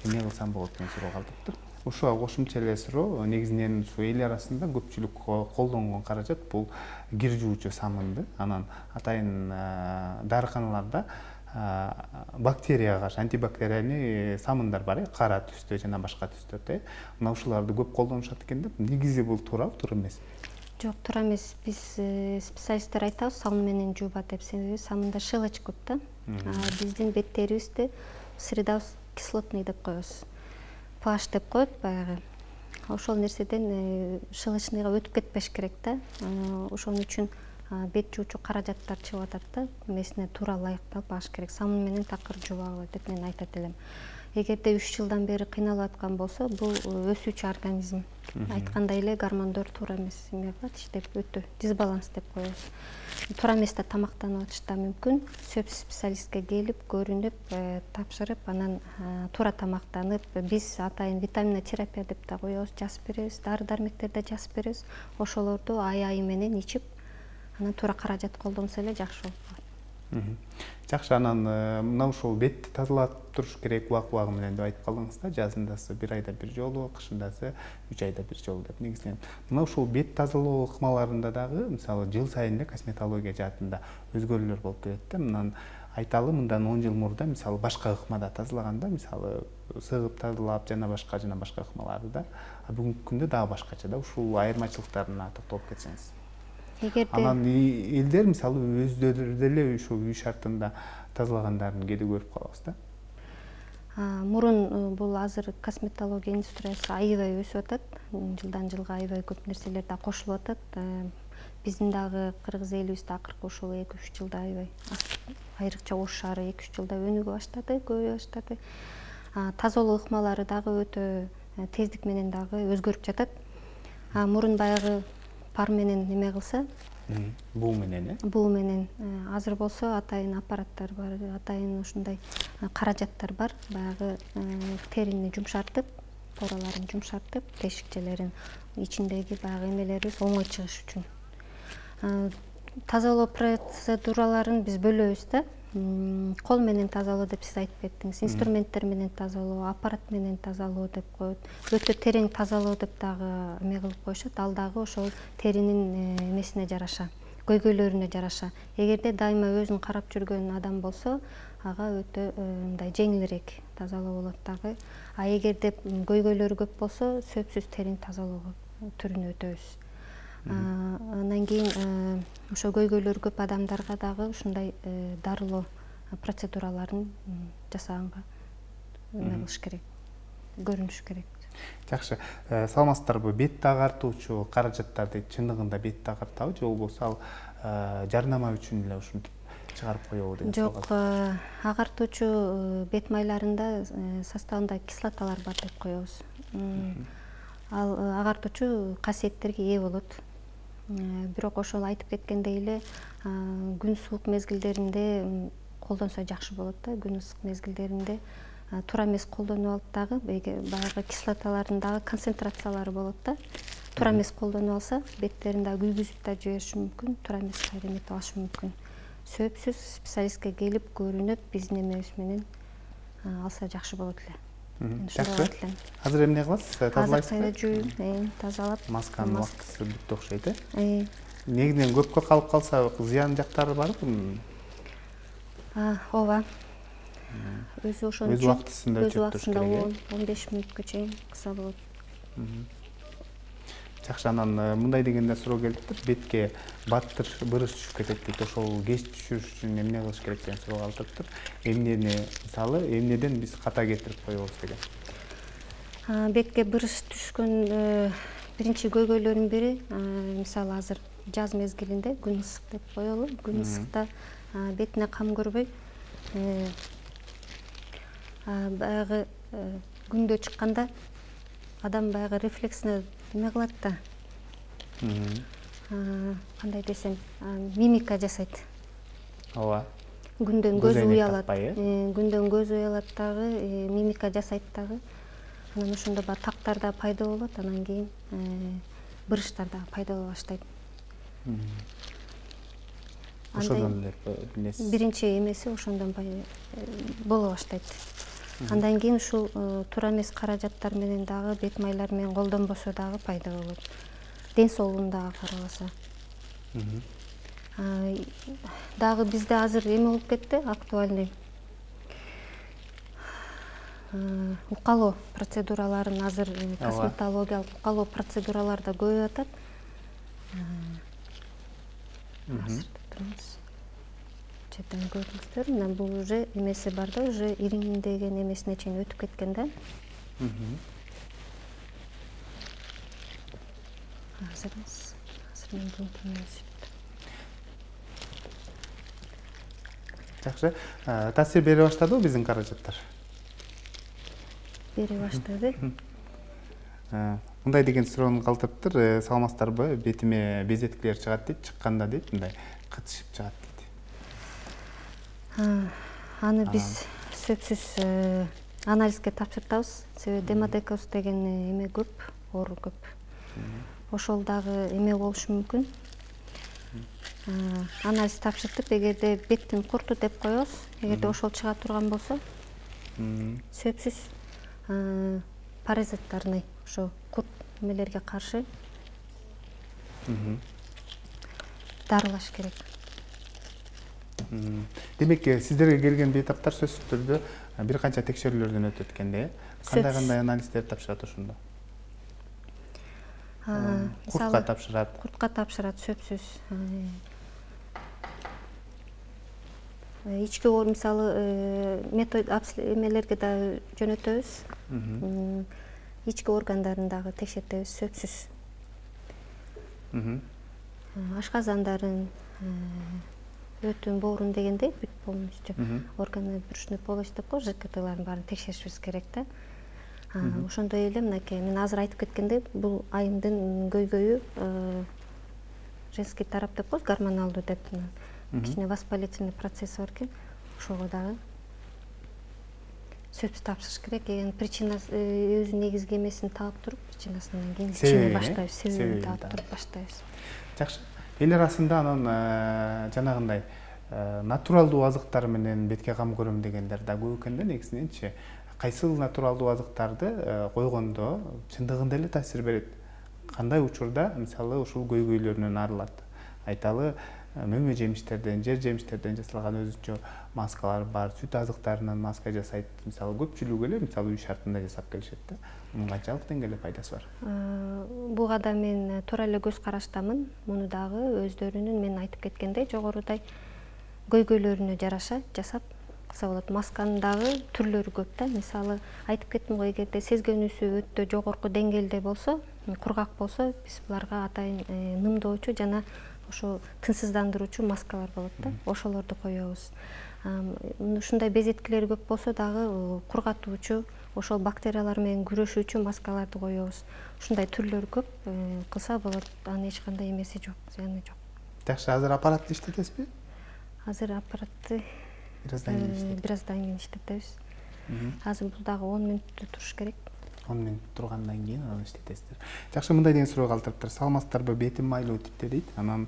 Эмне кылсам болот деген суроо калтырыптыр. Ушуга кошумча эле суроо, негизинен ушу эл арасында көпчүлүк колдонгон каражат бул кир жуучу самынды. Анан атайын дарыканаларда бактерияга каршы антибактериальный самындар бар, кара түстө жана башка түстөрдө. Мына ушуларды көп колдонушат экен деп, негизи бул туурабы, туура эмес? Жок, туура эмес. Биз специалисттер айтабыз, самын менен жууба деп. Себеби самында шелеч көп да. Биздин бет терибизде средабыз кислотный деп коебуз. pH деп коет баягы. Ошол нерседен шелечныйга өтүп кетпеш керек да. Ошон үчүн бет жуучу каражаттар чыгып атат да. Эмесине туура ылайыкталып алыш керек. Самын менен такыр жуубагыла деп мен айтат элем. Эгерде 3 жылдан бери кыйналып аткан болсо, бул өсүүчү организм. Айткандай эле гормондор туура эмес эме кылат, иштеп өтө дисбаланс деп коебуз. Туура эместе тамактанып атыш да мүмкүн. Сөзсүз специалистке келип, көрүнүп, тапшырып, анан туура тамактанып, биз атайын витаминный терапия деп да коебуз, жазып беребиз, дары-дармектерди жазып беребиз. Ошолорду ай менен ичип, анан туура каражат колдонсо эле жакшы болот. Жакшы, анан мына ушул бетти тазалап туруш керек убак-убагы менен деп айтып калдыңыз да, жазындасы 1 айда 1 жолу, кышындасы 3 айда 1 жолу деп. Негизинен мына ушул бет тазалоо ыкмаларында дагы, мисалы, жыл сайын эле косметология жаатында өзгөрүүлөр болуп келет да. Мындан айталы, мындан 10 жыл мурда, мисалы, башка ыкмада тазалаганда, мисалы, сыгып тазалап жана башка ыкмаларды да, бүгүнкү күндө дагы башкача да. Ушул айырмачылыктарына токтолуп кетсеңиз. Анан элдер, мисалы, өздөрү деле ушул үй шартында тазалагандарын кээде көрүп калабыз да. Мурун бул азыр косметология индустриясы аябай өсүп атат. Жылдан жылга аябай көп нерселер да кошулуп атат. Биздин дагы кыргыз элибизде акыркы ушул 2-3 жылда аябай айрыкча Ош шаары 2-3 жылда өнүгө баштады, көбөйө баштады. Тазалоо ыкмалары дагы өтө тездик менен дагы өзгөрүп жатат. Мурун баягы пар менен неме кылса, буу менен, буу менен, азыр болсо атайын аппараттар бар, атайын ушундай каражаттар бар. Баягы терини жумшартып, пораларын жумшартып, тешикчелерин ичиндеги баягы эмелерибиз оңой чыгыш үчүн. Тазалоо процедураларын биз бөлөбүз да. Кол менен тазалоо деп сиз айтып кеттиңиз, инструменттер менен тазалоо, аппарат менен тазалоо деп коет. Өтө терең тазалоо деп дагы эме кылып коюшат. Ал дагы ошол теринин эмесине жараша, көйгөйлөрүнө жараша. Эгерде дайыма өзүн карап жүргөн адам болсо, ага өтө мындай жеңилирээк тазалоо болот дагы. Эгерде көйгөйлөрү көп болсо, сөзсүз терең тазалоого түрүнө өтөбүз. Анан кийин ошо көйгөйлөрү көп адамдарга дагы ушундай дарылоо процедураларын жасаганга эме кылыш керек, көрүнүш керек. Жакшы, саламатсыздарбы? Бетти агартуучу каражаттарды чындыгында бетти агартабы, же болбосо ал жарнама үчүн эле ушинтип чыгарып коебу деген суроо? Жок, агартуучу бет майларында составында кислоталар бар деп коебуз. Ал агартуучу касиеттерге ээ болот. Бирок ошол айтып кеткендей эле күн суук мезгилдеринде колдонсо жакшы болот да. Күн ысык мезгилдеринде туура эмес колдонуп алып дагы баягы кислоталардын дагы концентрациялары болот да. Туура эмес колдонуп алса, беттерин дагы күйгүзүп да жибериши мүмкүн, туура эмес эметип алышы мүмкүн. Сөзсүз специалистке келип көрүнүп, биздин эмебиз менен алса жакшы болот эле. Жакшы. Азыр эмне кыласыз? Тазалайсызбы? Азыр жууп, тазалап. Масканын убактысы бүттү окшойт, э? Негизинен көпкө калып калса зыян жактары барбы? Ооба. Өзү ошон өз убактысында өчүрүп туруш керек. 10-15 мүнөткө чейин кыса болот. Жакшы, анан мындай дегенде суроо келиптир. Бетке баттыр, бырыс түшүп кетет дейт. Ошол кеч түшүрүш үчүн эмне кылыш керек деген суроо калтырыптыр. Эмнени, мисалы, эмнеден биз ката кетирип коебуз деген. Бетке бырыс түшкөн биринчи көйгөйлөрдүн бири мисалы азыр жаз мезгилинде күн ысык деп коелу. Күн ысыкта бетине кам көрбөй баягы күндө чыкканда адам баягы рефлексине неме кылат да. Кандай десем, мимика жасайт. Ооба. Күндөн көз уялат. Күндөн көз уялат дагы, мимика жасайт дагы. Анан ошондо бар тактарда пайда болот, анан кийин бырыштар да пайда боло баштайт. Ошондон билесиз. Биринчи эмеси ошондон боло баштайт. Андан кийин ушул туура эмес каражаттар менен дагы, бет майлар менен колдонбосо дагы пайда болот. Ден соолугун дагы карабаса. Дагы бизде азыр эме болуп кетти, актуальный. Укалоо процедураларын азыр косметологиялык укалоо процедуралары да көбөйүп атат. Четтен көрүңүздөр, мына бул уже эмеси бар да, уже ириңдеген эмесине чейин өтүп кеткен да. Азыр менен Жакшы. Таасир бере баштадыбы биздин каражаттар? Бере баштады. Мындай деген суроону калтырыптыр. Саламатсыздарбы? Бетиме безеткилер чыгат дейт, чыкканда дейт, мындай кытышып чыгат дейт. Аны биз сөзсүз анализге тапшыртабыз. Себеби демодекоз деген эме көп, оору көп. Ошол дагы эме болушу мүмкүн. Анализ тапшыртып, эгерде беттин курту деп коебуз, эгерде ошол чыга турган болсо, сөзсүз паразиттарный ошо курт эмелерге каршы дарылаш керек. Демек, сиздерге келген бейтаптар сөзсүз түрдө бир канча текшерүүлөрдөн өтөт экен, кандай анализдер тапшырат ошондо? Куртка тапшырат. Куртка тапшырат, сөзсүз. Ички оор мисалы метод эмелерге да жөнөтөбүз. Ички органдарын дагы текшертебиз, сөзсүз. Ашказандарын, өтүн, боорун дегендей, бүт полностью органы брюшной полость деп коебуз, ЖКТлардын баарын текшеришибиз керек да. Ошондой эле мынакей мен азыр айтып кеткендей, бул айымдын көйгөйү женский тарап деп коебуз, гормоналдуу деп. Кичине воспалительный процесс бар экен. Ошого дагы сөзсүз тапшырыш керек. Эгер причинасы өзү негизги эмесин таап туруп, причинасынан кийин чыгып баштайбыз, себебин таап туруп баштайбыз. Жакшы. Эл арасында анан жанагындай натуралдуу азыктар менен бетке кам көрөм дегендер да көп экен да, негизиненчи. Кайсыл натуралдуу азыктарды койгондо чындыгында эле таасир берет? Кандай учурда, мисалы, ушул көйгөйлөрүнөн арылат? Айталы, мөмө жемиштерден, жер жемиштерден жасалган өзүнчө маскалар бар, сүт азыктарынан маска жасайт. Мисалы, көпчүлүгү эле мисалы үй шартында жасап келишет да. Мунун канчалык деңгээлде пайдасы бар? Буга да мен туура эле көз караштамын. Муну дагы өздөрүнүн мен айтып кеткендей жогорудай көйгөйлөрүнө жараша жасап кылса болот. Масканын дагы түрлөрү көп да. Мисалы, айтып кеттим го, эгерде сезгенүүсү өтө жогорку деңгээлде болсо, кургак болсо, биз буларга атайын нымдоочу жана ошо тынчсыздандыруучу маскалар болот да. Ошолорду коебуз. Ушундай безеткилер көп болсо дагы кургатуучу, ошол бактериялар менен күрөшүүчү маскаларды коебуз. Ушундай түрлөр көп, кылса болот. Анын эч кандай эмеси жок, зыяны жок. Жакшы, азыр аппаратты иштетесизби? Азыр аппаратты бираздан кийин иштетебиз. Азыр бул дагы 10 мүнөттө туруш керек. 10 мүнөт тургандан кийин аны иштетесиздер. Жакшы, мындай деген суроо калтырыптыр. Саламатсыздарбы? Бетим майлуу типте дейт. Анан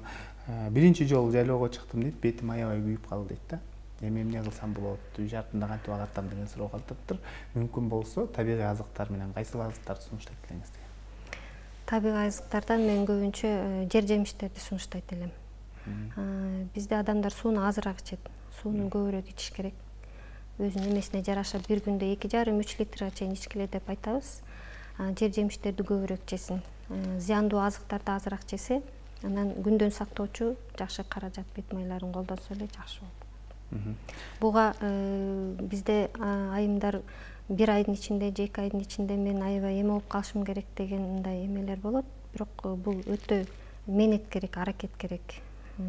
биринчи жолу жайлоого чыктым дейт, бетим аябай күйүп калды дейт да. Эми эмне кылсам болот? Үй шартында кантип агартам деген суроо калтырыптыр. Мүмкүн болсо, табигый азыктар менен кайсыл азыктарды сунуштайт элеңиз деген. Табигый азыктардан мен көбүнчө жер жемиштерди сунуштайт элем. Бизде адамдар сууну азыраак ичет. Сууну көбүрөөк ичиш керек. Өзүнүн эмесине жараша бир күндө 2,5-3 литрга чейин ичкиле деп айтабыз. Жер жемиштерди көбүрөөк жесин. Зыяндуу азыктарды азыраак жесе, анан күндөн сактоочу жакшы каражат бет майларын колдонсо эле жакшы болот. Буга бизде айымдар 1 айдын ичинде же 2 айдын ичинде мен аябай эме болуп калышым керек деген мындай эмелер болот. Бирок бул өтө мээнет керек, аракет керек.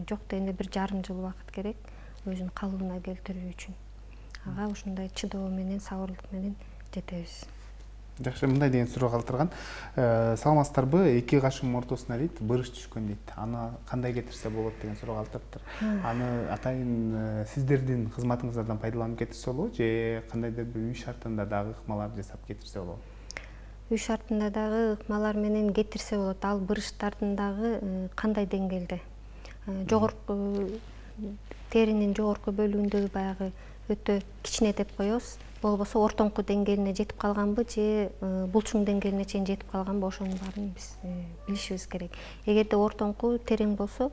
Жок дегенде 1,5 жыл убакыт керек өзүнүн калыбына келтирүү үчүн. Ага ушундай чыдоо менен, сабырлык менен жетебиз. Жакшы, мындай деген суроо калтырган. Саламатсыздарбы? 2 кашым ортосуна дейт, бырыш түшкөн дейт. Аны кандай кетирсе болот деген суроо калтырыптыр. Аны атайын сиздердин кызматыңыздардан пайдаланып кетирсе болобу же кандайдыр бир үй шартында дагы ыкмалар жасап кетирсе болобу? Үй шартында дагы ыкмалар менен кетирсе болот. Ал бырыштардын дагы кандай деңгээлде? Жогорку теринин жогорку бөлүгүндөгү баягы өтө кичине деп коебуз. Болбосо ортоңку деңгээлине жетип калганбы же булчуң деңгээлине чейин жетип калганбы, ошонун баарын биз билишибиз керек. Эгерде ортоңку терең болсо,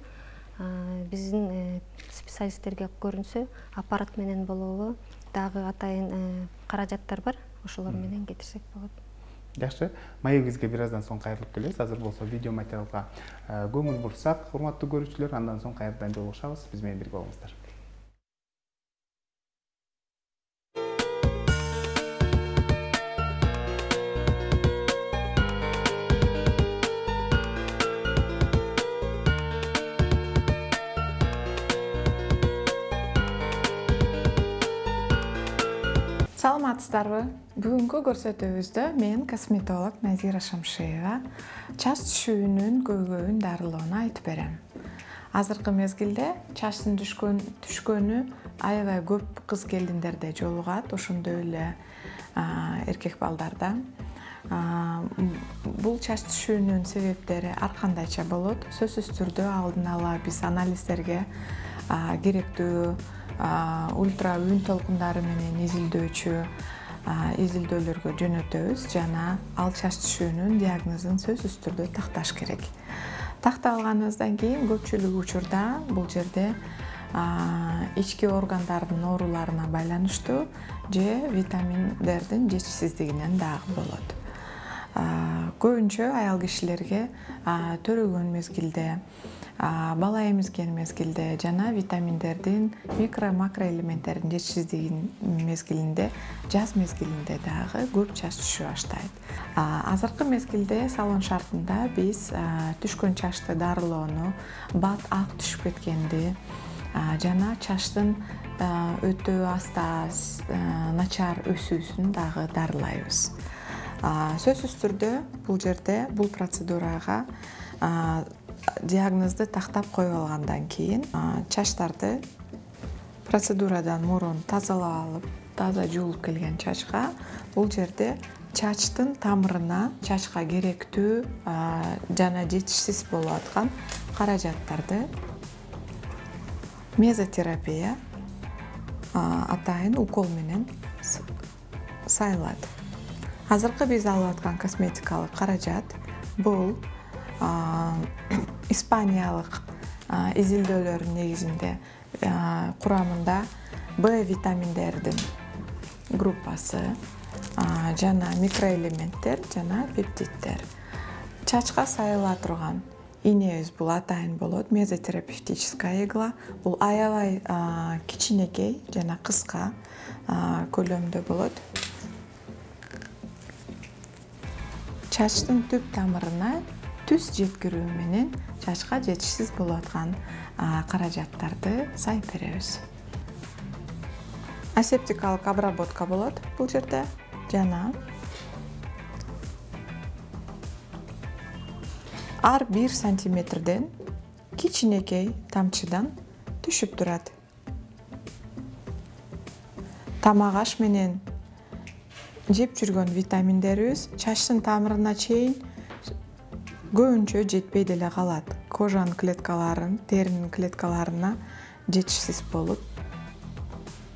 биздин специалисттерге көрүнсө, аппарат менен болобу, дагы атайын каражаттар бар, ошолор менен кетирсек болот. Жакшы, маегибизге бир аздан соң кайрылып келебиз. Азыр болсо видео материалга көңүл бурсак, урматтуу көрүүчүлөр, андан соң кайрадан жолугушабыз. Биз менен бирге болуңуздар. Саламатсыздарбы? Бүгүнкү көрсөтүүбүздө мен косметолог Назира Шамшиева чач түшүүнүн көйгөйүн дарылоону айтып берем. Азыркы мезгилде чачтын түшкөнү аябай көп кыз келиндерде жолугат, ошондой эле эркек балдарда. Бул чач түшүүнүн себептери ар кандайча болот. Сөзсүз түрдө алдын ала биз анализдерге керектүү ультра үн толкундары менен изилдөөчү изилдөөлөргө жөнөтөбүз жана ал чач түшүүнүн диагнозун сөзсүз түрдө такташ керек. Такталганыбыздан кийин көпчүлүк учурда бул жерде ички органдардын ооруларына байланыштуу же витаминдердин жетишсиздигинен дагы болот. Көбүнчө аял кишилерге төрөгөн мезгилде, бала эмизген мезгилде жана витаминдердин микро-макроэлементтердин жетишсиздиги мезгилинде, жаз мезгилинде дагы көп чач түшө баштайт. Азыркы мезгилде салон шартында биз түшкөн чачты дарылоону, бат ак түшүп кеткенди жана чачтын өтө аста начар өсүүсүн дагы дарылайбыз. Сөзсүз түрдө бул жерде бул процедурага диагнозду тактап коюп алгандан кийин чачтарды процедурадан мурун тазалап алып, таза жуулуп келген чачка бул жерде чачтын тамырына чачка керектүү жана жетишсиз болуп аткан каражаттарды мезотерапия атайын укол менен сайылат. Азыркы биз алып аткан косметикалык каражат бул испаниялык изилдөөлөрдүн негизинде курамында Б витаминдердин группасы жана микроэлементтер жана пептиддер. Чачка сайыла турган инебиз бул атайын болот, мезотерапевтическая игла. Бул аябай кичинекей жана кыска көлөмдө болот. Чачтын түп тамырына түз жеткирүү менен чачка жетишсиз болуп аткан каражаттарды сайып беребиз. Асептикалык обработка болот бул жерде жана ар 1 сантиметрден кичинекей тамчыдан түшүп турат. Тамак аш менен жеп жүргөн витаминдерибиз чачтын тамырына чейин көбүнчө жетпей деле калат. Кожанын клеткаларын, теринин клеткаларына жетишсиз болуп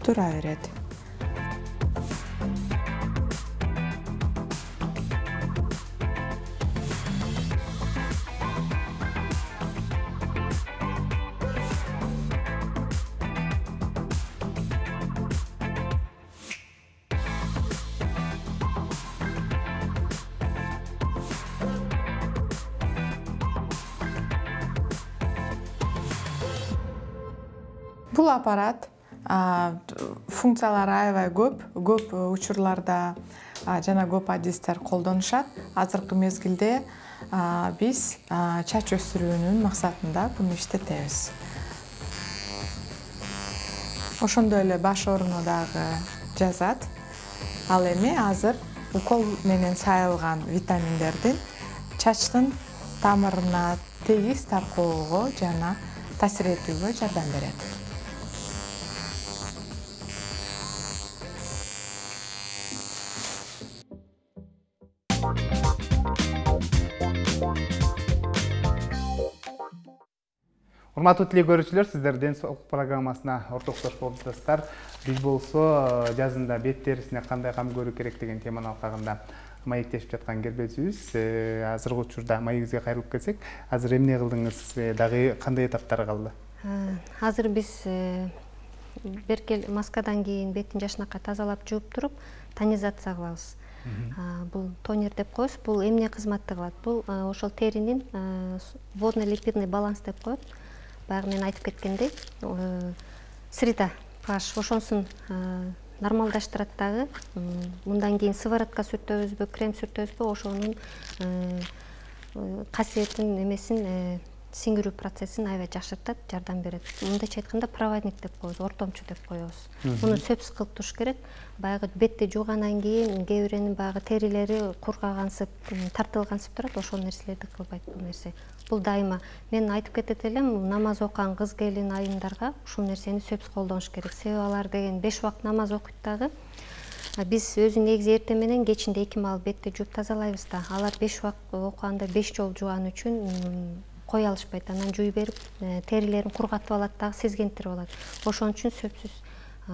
тура берет. Бул аппарат функциялары аябай көп учурларда жана көп адистер колдонушат. Азыркы мезгилде биз чач өстүрүүнүн максатында буну иштетебиз. Ошондой эле баш ооруну дагы жазат. Ал эми азыр укол менен сайылган витаминдердин чачтын тамырына тегиз таркоого жана таасир этүүгө жардам берет. Урматтуу теле көрүүчүлөр, сиздерден соолук программасына ортоктош болупсуздар. Биз болсо жазында бет терисине кандай кам көрүү керек деген теманын алкагында маектешип жаткан кербезибиз. Азыркы учурда маегибизге кайрылып келсек, азыр эмне кылдыңыз, дагы кандай этаптары калды? Азыр биз беркел маскадан кийин беттин жашынакай тазалап жууп туруп, тонизация кылабыз. Бул тонер деп коебуз. Бул эмне кызматты кылат? Бул ошол теринин водно-липидный баланс деп коет. Баягы мен айтып кеткендей, среда pH ошонсун нормалдаштырат дагы. Мындан кийин сыворотка сүртөбүзбү, крем сүртөбүзбү, ошонун касиетин, эмесин сиңирүү процессин аябай жакшыртат, жардам берет. Мындайча айтканда проводник деп коебуз, ортомчу деп коебуз. Муну сөпсүз кылып туруш керек. Баягы бетти жуугандан кийин кээ биренин баягы терилери кургагансып, тартылгансып турат, ошол нерселерди кылбайт бул нерсе. Бул дайыма мен айтып кетет элем, намаз окуган кыз келин айымдарга ушул нерсени сөпсүз колдонуш керек. Себеби алар деген 5 убакыт намаз окуйт дагы. Биз өзү негизи эртең менен кечинде 2 маал бетти жууп тазалайбыз да. Алар 5 убакыт окуганда 5 жолу жууган үчүн кой алышпайт. Анан жууй берип, терилерин кургатып алат дагы, сезгентирип алат. Ошон үчүн сөпсүз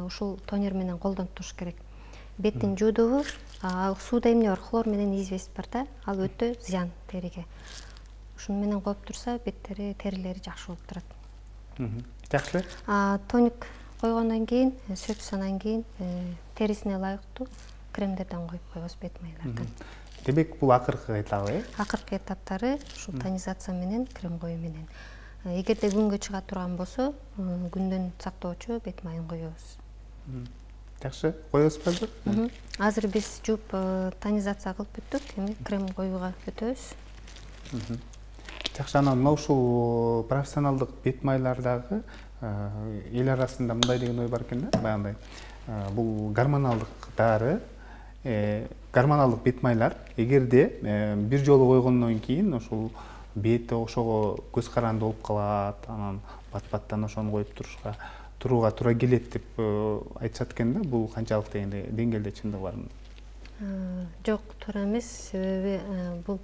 ушул тонер менен колдонуп туруш керек. Беттин жуудубу, сууда эмне бар? Хлор менен известь бар да. Ал өтө зыян териге. Ушуну менен коюп турса, беттери, терилери жакшы болуп турат. Жакшы. Тоник койгондон кийин, сөпсүз анан кийин терисине ылайыктуу кремдерден коюп коебуз, бет майлардан. Демек, бул акыркы этабы? Акыркы этаптары ушул тонизация менен, крем коюу менен. Эгерде күнгө чыга турган болсо, күндөн сактоочу бет майын коебуз. Жакшы, коебузбу азыр? Азыр биз жууп тонизация кылып бүттүк, эми крем коюуга өтөбүз. Жакшы, анан мына ушул профессионалдык бет майлардагы эл арасында мындай деген ой бар экен да, баягындай. Бул гормоналдык дары, гормоналдык бет майлар, эгерде бир жолу койгондон кийин ошол бет ошого көз каранды болуп калат, анан бат-баттан ошону коюп турууга туура келет деп айтышат экен да. Бул канчалык деңгээлде чындыгы барбы? Жок, туура эмес. Себеби бул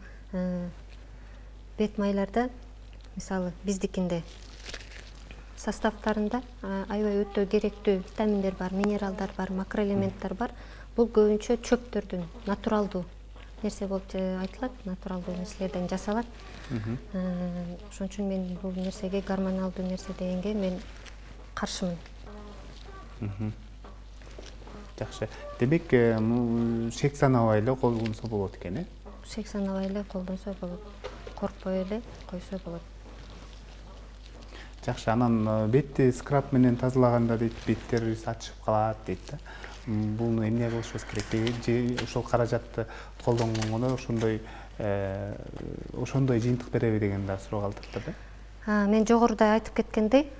бет майларда, мисалы, биздикинде составтарында аябай өтө керектүү витаминдер бар, минералдар бар, макроэлементтер бар. Бул көбүнчө чөптөрдүн, натуралдуу нерсе болуп айтылат, натуралдуу нерселерден жасалат. Ошон үчүн мен бул нерсеге, гормоналдуу нерсе дегенге мен каршымын. Жакшы. Демек, шек санабай эле колдонсо болот экен, Шек санабай эле колдонсо болот. Коркпой эле койсо болот. Жакшы, анан бетти скраб менен тазалаганда дейт, беттерибиз ачышып калат дейт да. Буну эмне кылышыбыз керек? Же ошол каражатты колдонгондо ошондой жыйынтык береби деген да суроо калтырды да. Мен жогоруда айтып кеткендей,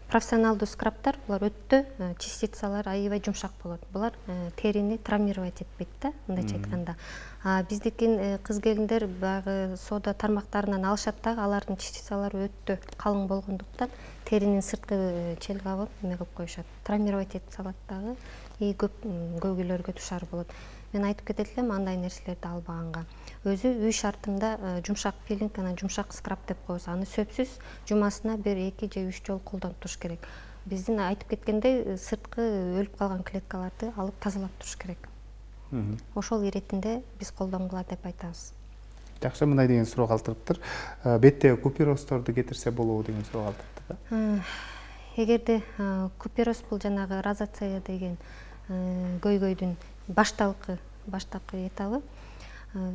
профессионалдуу скрабтар, булар өтө частицалар аябай жумшак болот. Булар терини травмировать этпейт да, мындайча айтканда. Биздикин кыз келиндер баягы соода тармактарынан алышат дагы, алардын частицалары өтө калың болгондуктан теринин сырткы челгабын эме кылып коюшат, травмировать этип салат дагы, көп көйгөйлөргө душар болот. Мен айтып кетет элем, андай нерселерди албаганга. Өзү үй шартында жумшак пилинг, анан жумшак скраб деп коебуз. Аны сөпсүз жумасына 1-2 же 3 жолу колдонуп туруш керек. Биздин айтып кеткендей, сырткы өлүп калган клеткаларды алып тазалап туруш керек. Ошол иретинде биз колдонгула деп айтабыз. Жакшы, мындай деген суроо калтырыптыр. Бетте купероздорду кетирсе болобу деген суроо калтырыпты да. Эгерде купероз бул жанагы розация деген көйгөйдүн баштапкы этабы,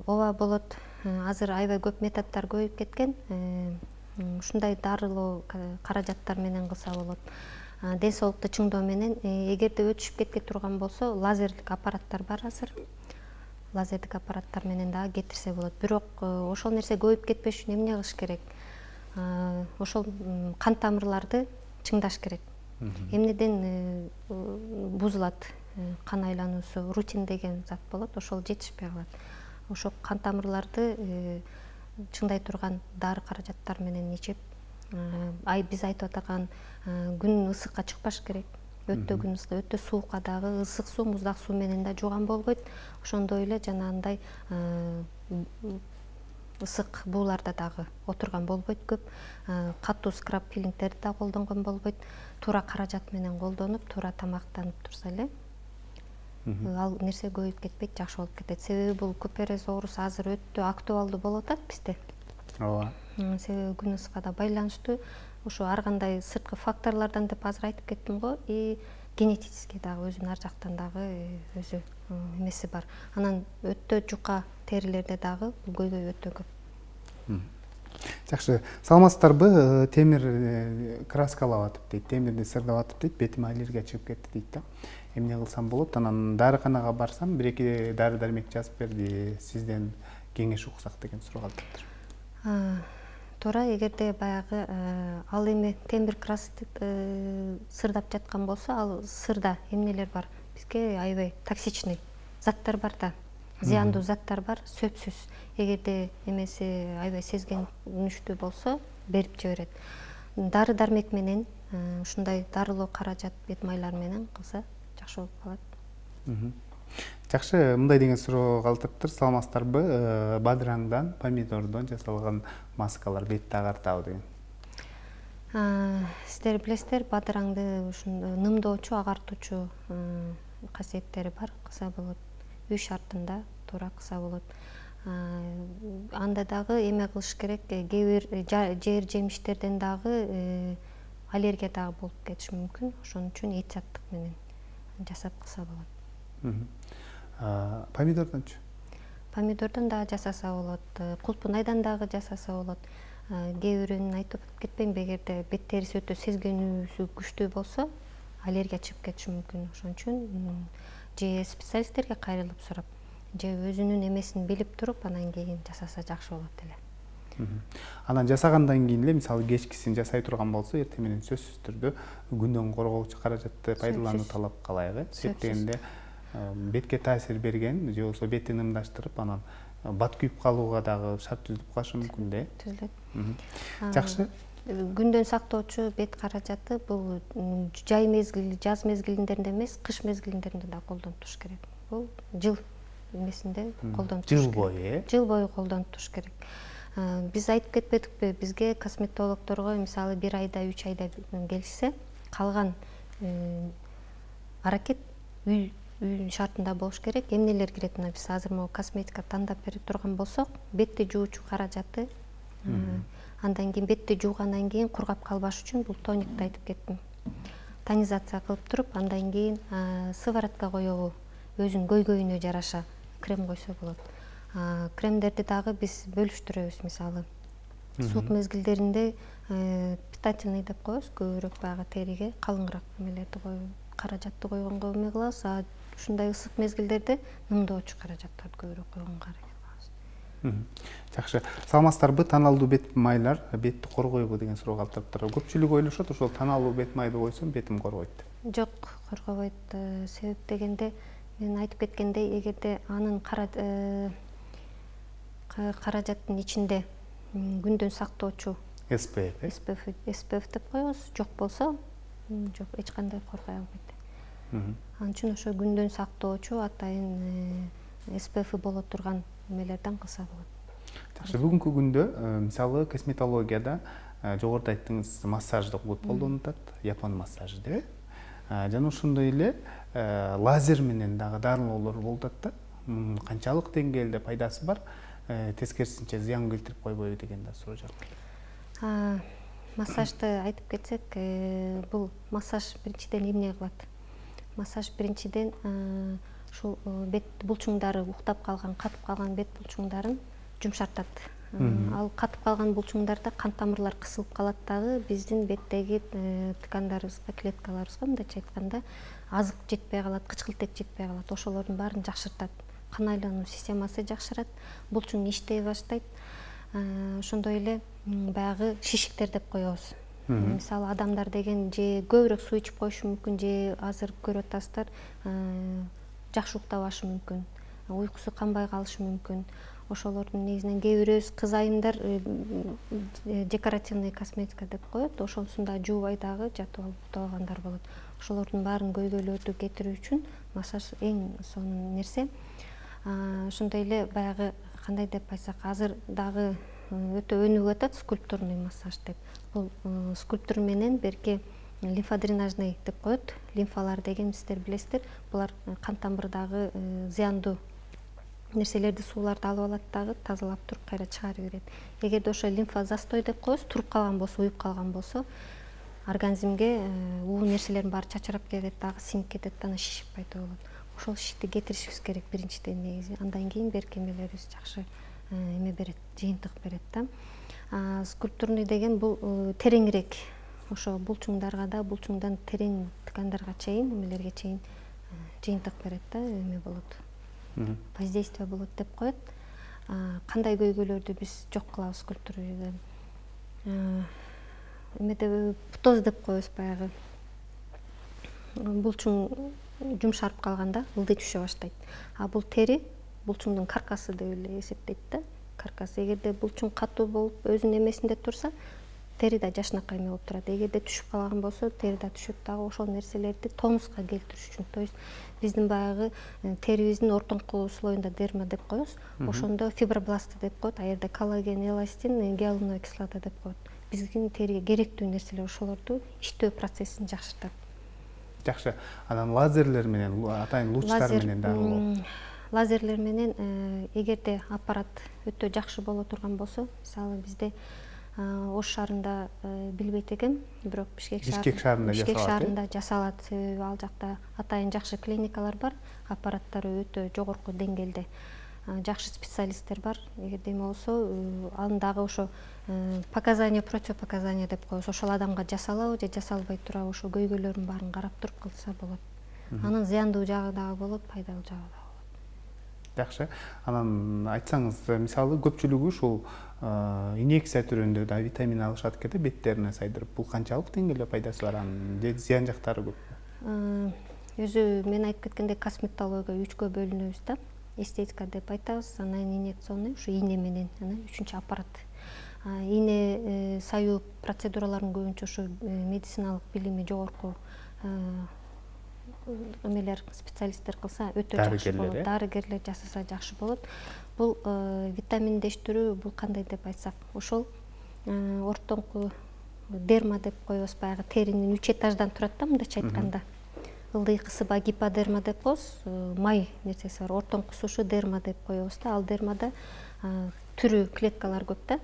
ооба болот. Азыр аябай көп методдор көбөйүп кеткен. Ушундай дарылоо каражаттар менен кылса болот. ден соолукту чыңдоо менен эгерде өтүшүп кетке турган болсо лазерлик аппараттар бар азыр. Лазердик аппараттар менен дагы кетирсе болот. Бирок ошол нерсе көбөйүп кетпеш үчүн эмне кылыш керек? Ошол кан тамырларды чыңдаш керек. Эмнеден бузулат кан айлануусу, рутин деген зат болот, ошол жетишпей калат. Ошол кан тамырларды чыңдай турган дары каражаттар менен ичип, биз айтып атаган күн ысыкка чыкпаш керек. Өтө күн ысык, өтө суукка дагы ысык суу, муздак суу менен да жууган болбойт. Ошондой эле жанагындай ысык бууларда дагы отурган болбойт көп. Катуу скраб пилингтерди да колдонгон болбойт. Туура каражат менен колдонуп, туура тамактанып турса эле ал нерсе көбөйүп кетпейт, жакшы болуп кетет. Себеби бул куперез оорусу азыр өтө актуалдуу болуп атат бизде. Ооба. Себеби күн ысыкка да байланыштуу. Ошо ар кандай сырткы факторлордон деп азыр айтып кеттим го, и генетически дагы өзүнүн ар жактан дагы өзү эмеси бар. Анан өтө жука терилерде дагы бул көйгөй өтө көп. Жакшы, саламатсыздарбы? Темир краскалап атып дейт, темирди сырдап атып дейт, бетиме аллергия чыгып кетти дейт да. Эмне кылсам болот? Анан дарыканага барсам, бир-эки дары-дармек жазып берди, сизден кеңеш уксак деген суроо калыптыр. Туура, эгерде баягы ал эми темир красты сырдап жаткан болсо, ал сырда эмнелер бар? Бизге аябай токсичный заттар бар да, зыяндуу заттар бар, сөпсүз. Эгерде эмеси аябай сезгенүчтүү болсо, берип жиберет. Дары-дармек менен, ушундай дарылоо каражат бет майлар менен кылса жакшы болуп калат. Жакшы, мындай деген суроо калтырыптыр. Саламатсыздарбы? Бадыраңдан, помидордон жасалган маскалар бетти агартабы деген. Сиздер билесиздер, бадыраңды ушундай нымдоочу, агартуучу касиеттери бар, кылса болот. Үй шартында туура кылса болот. Анда дагы эме кылыш керек, кээ бир жер жемиштерден дагы аллергия дагы болуп кетиши мүмкүн. Ошон үчүн этияттык менен жасап кылса болот. Помидордончу? Помидордон дагы жасаса болот, кулпунайдан дагы жасаса болот. Кээ бирин айтып кетпеймби, эгерде бет териси өтө сезгенүүсү күчтүү болсо, аллергия чыгып кетиши мүмкүн. Ошон үчүн же специалисттерге кайрылып сурап, же өзүнүн эмесин билип туруп, анан кийин жасаса жакшы болот эле. Анан жасагандан кийин эле, мисалы кечкисин жасай турган болсо, эртең менен сөзсүз түрдө күндөн коргоочу каражатты пайдалануу талап кылайык. Септегенде бетке таасир берген, же болбосо бетти нымдаштырып, анан бат күйүп калууга дагы шарт түзүлүп калышы мүмкүн да. Түзүлөт. Жакшы. Күндөн сактоочу бет каражаты бул жай мезгил, жаз мезгилиндеринде эмес, кыш мезгилиндеринде да колдонуп туруш керек. Бул жыл эмесинде колдонуп туруш керек. Жыл бою, Жыл бою колдонуп туруш керек. Биз айтып кетпедикпи, бизге косметологдорго мисалы 1 айда, 3 айда келишсе, калган аракет үй шартында болуш керек. Эмнелер кирет? Мына биз азыр могу косметика тандап берип турган болсок, бетти жуучу каражаты, андан кийин бетти жуугандан кийин кургап калбаш үчүн бул тоникти айтып кеттим. Тонизация кылып туруп, андан кийин сыворотка коебу, өзүнүн көйгөйүнө жараша крем койсо болот. Кремдерди дагы биз бөлүштүрөбүз, мисалы. Суук мезгилдеринде питательный деп коебуз, көбүрөөк баягы териге калыңыраак эмелерди коюп, каражатты койгонго эме кылабыз. Ушундай ысык мезгилдерде нымдоочу каражаттарды көбүрөөк койгонго аракет кылабыз. Жакшы. Саламатсыздарбы? Таналдуу бет майлар бетти коргойбу деген суроо калтырыптыр. Көпчүлүк ойлошот, ошол таналдуу бет майды койсом бетим коргойт. Жок, коргобойт. Себеп дегенде, мен айтып кеткендей, эгерде анын каражаттын ичинде күндөн сактоочу SPF деп коебуз, жок болсо, жок, эч кандай коргой албайт. Анын үчүн ошо күндөн сактоочу атайын SPF боло турган эмелерден кылса болот. Жакшы, бүгүнкү күндө мисалы косметологияда жогоруда айттыңыз, массаждык бут колдонуп атат, япон массажы деп. Жана ошондой эле лазер менен дагы дарылоолор болуп атат да. Канчалык деңгээлде пайдасы бар, тескерисинче зыян келтирип койбойбу деген да суроо жок. Массажды айтып кетсек, бул массаж биринчиден эмне кылат? Массаж биринчиден ушул бет булчуңдары уктап калган, катып калган бет булчуңдарын жумшартат. Ал катып калган булчуңдарда кан тамырлар кысылып калат дагы, биздин беттеги ткандарыбызга, клеткаларыбызга мындайча айтканда азык жетпей калат, кычкылтек жетпей калат. Ошолордун баарын жакшыртат. Кан айлануу системасы жакшырат, булчуң иштей баштайт. Ошондой эле баягы шишиктер деп коебуз. Мисалы адамдар деген же көбүрөөк суу ичип коюшу мүмкүн, же азыр көрүп атасыздар, жакшы уктабашы мүмкүн, уйкусу канбай калышы мүмкүн. Ошолордун негизинен кээ бирөөбүз кыз айымдар декоративный косметика деп коет, ошонусунда жуубай дагы жатып алып уктап алгандар болот. Ошолордун баарын көйгөйлөрдү кетирүү үчүн массаж эң сонун нерсе. Ошондой эле баягы кандай деп айтсак, азыр дагы өтө өнүгүп атат скульптурный массаж деп. Бул скульптур менен берки лимфодренажный деп коет. Лимфалар деген сиздер билесиздер, булар кан тамырдагы зыяндуу нерселерди, сууларды алып алат дагы, тазалап туруп кайра чыгарып берет. Эгерде ошо лимфа застой деп коебуз, туруп калган болсо, уюп калган болсо, организмге уу нерселердин баары чачырап кетет, дагы сиңип кетет, анан шишик пайда болот. Ошол шишикти кетиришибиз керек биринчиден негизи. Андан кийин берки эмелерибиз жакшы эме берет, жыйынтык берет да. Скульптурный деген бул тереңирээк, ошо булчуңдарга да, булчуңдан терең ткандарга чейин, эмелерге чейин жыйынтык берет да, эме болот. Воздействие болот деп коет. Кандай көйгөйлөрдү биз жок кылабыз скульптурада? Эмеде птоз деп коебуз баягы. Булчуң жумшарып калганда ылдый түшө баштайт. Бул тери булчуңдун каркасы деп эле эсептейт да. Каркасы. Эгерде булчуң катуу болуп өзүнүн эмесинде турса, тери да жашынакай эме болуп турат. Эгерде түшүп калган болсо, тери да түшөт дагы. Ошол нерселерди тонуска келтириш үчүн. То есть биздин баягы терибиздин ортоңку слоюнда дерма деп коебуз. Ошондо фибробласты деп коет. Аерде коллаген, эластин, гиалуроновая кислота деп коет. Биздин териге керектүү нерселер, ошолорду иштөө процессин жакшыртат. Жакшы. Анан лазерлер менен, атайын лучтар менен дагы. Лазерлер менен эгерде аппарат өтө жакшы боло турган болсо, мисалы бизде Ош шаарында билбейт экем, бирок Бишкек шаарында жасалат. Себеби ал жакта атайын жакшы клиникалар бар, аппараттары өтө жогорку деңгээлде, жакшы специалисттер бар. Эгерде эме болсо, аны дагы ошо показания, противопоказания деп коебуз. Ошол адамга жасалабы же жасалбай турабы, ошо көйгөйлөрдүн баарын карап туруп кылса болот. Анын зыяндуу жагы дагы болот, пайдалуу жагы дагы болот. Жакшы. Анан айтсаңыз, мисалы көпчүлүгү ушул инъекция түрүндө да витамин алышат экен да, беттерине сайдырып. Бул канчалык деңгээлде пайдасы бар, анын зыян жактары көппү? Өзү мен айтып кеткендей косметология 3кө бөлүнөбүз да. Эстетика деп айтабыз, анан инъекционный, ушу ийне менен, анан үчүнчү аппарат. Ийне саюу процедураларын көбүнчө ушу медициналык билими жогорку эмелер, специалисттер кылса өтө жакшы болот. Дарыгерлер жасаса жакшы болот. Бул витаминдештирүү, бул кандай деп айтсак, ошол ортоңку дерма деп коебуз, баягы теринин 3 этаждан турат да, мындайча айтканда. Ылдый кысыба гиподерма деп коебуз, май нерсеси бар. Ортоңкусу ушу дерма деп коебуз да. Ал дермада түрү клеткалар көп да.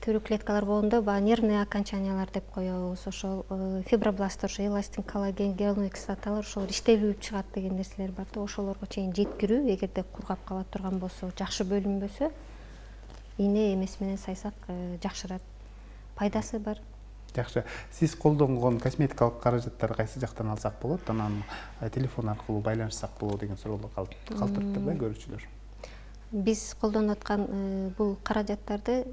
Түрү клеткалар болгондо баягы нервный окончаниялар деп коебуз. Ошол фибробласттар, ошо эластин, коллаген, гиалуроновая кислоталар, ошолор иштелип чыгат деген нерселер бар да. Ошолорго чейин жеткирүү, эгерде кургап кала турган болсо, жакшы бөлүнбөсө, ийне эмеси менен сайсак жакшырат. Пайдасы бар. Жакшы. Сиз колдонгон косметикалык каражаттарды кайсы жактан алсак болот? Анан телефон аркылуу байланышсак болот деген суроолор калтырды да көрүүчүлөр. Биз колдонуп аткан бул каражаттарды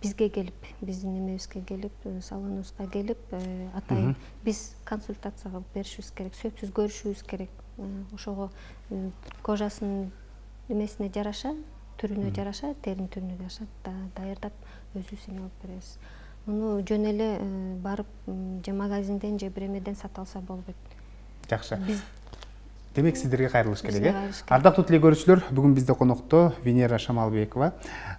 бизге келип, биздин эмебизге келип, салонубузга келип, атайын биз консультация кылып беришибиз керек, сөзсүз көрүшүбүз керек. Ошого кожасынын эмесине жараша, түрүнө жараша, теринин түрүнө жараша даярдап өзүбүз эме алып беребиз. Муну жөн эле барып же магазинден же бир эмеден сатып алса болбойт. Жакшы. Демек сиздерге кайрылыш керек. Ардактуу теле көрүүчүлөр, бүгүн бизде конокто Венера Шамалбекова,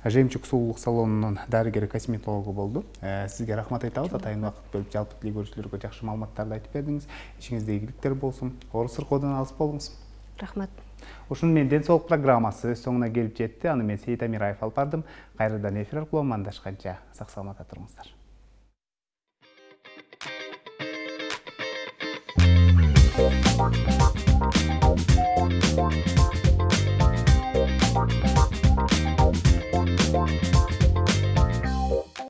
Жемчуг сулуулук салонунун дарыгери косметологу болду. Сизге рахмат айтабыз, атайын убакыт бөлүп жалпы теле көрүүчүлөргө жакшы маалыматтарды айтып бердиңиз. Ишиңизде ийгиликтер болсун. Оор сыркоодон алыс болуңуз. Рахмат. Ушун менен ден соолук программасы өз соңуна келип жетти. Аны мен Сейит Амираев алып бардым. Кайрадан эфир аркылуу амандашканча сак саламатта туруңуздар.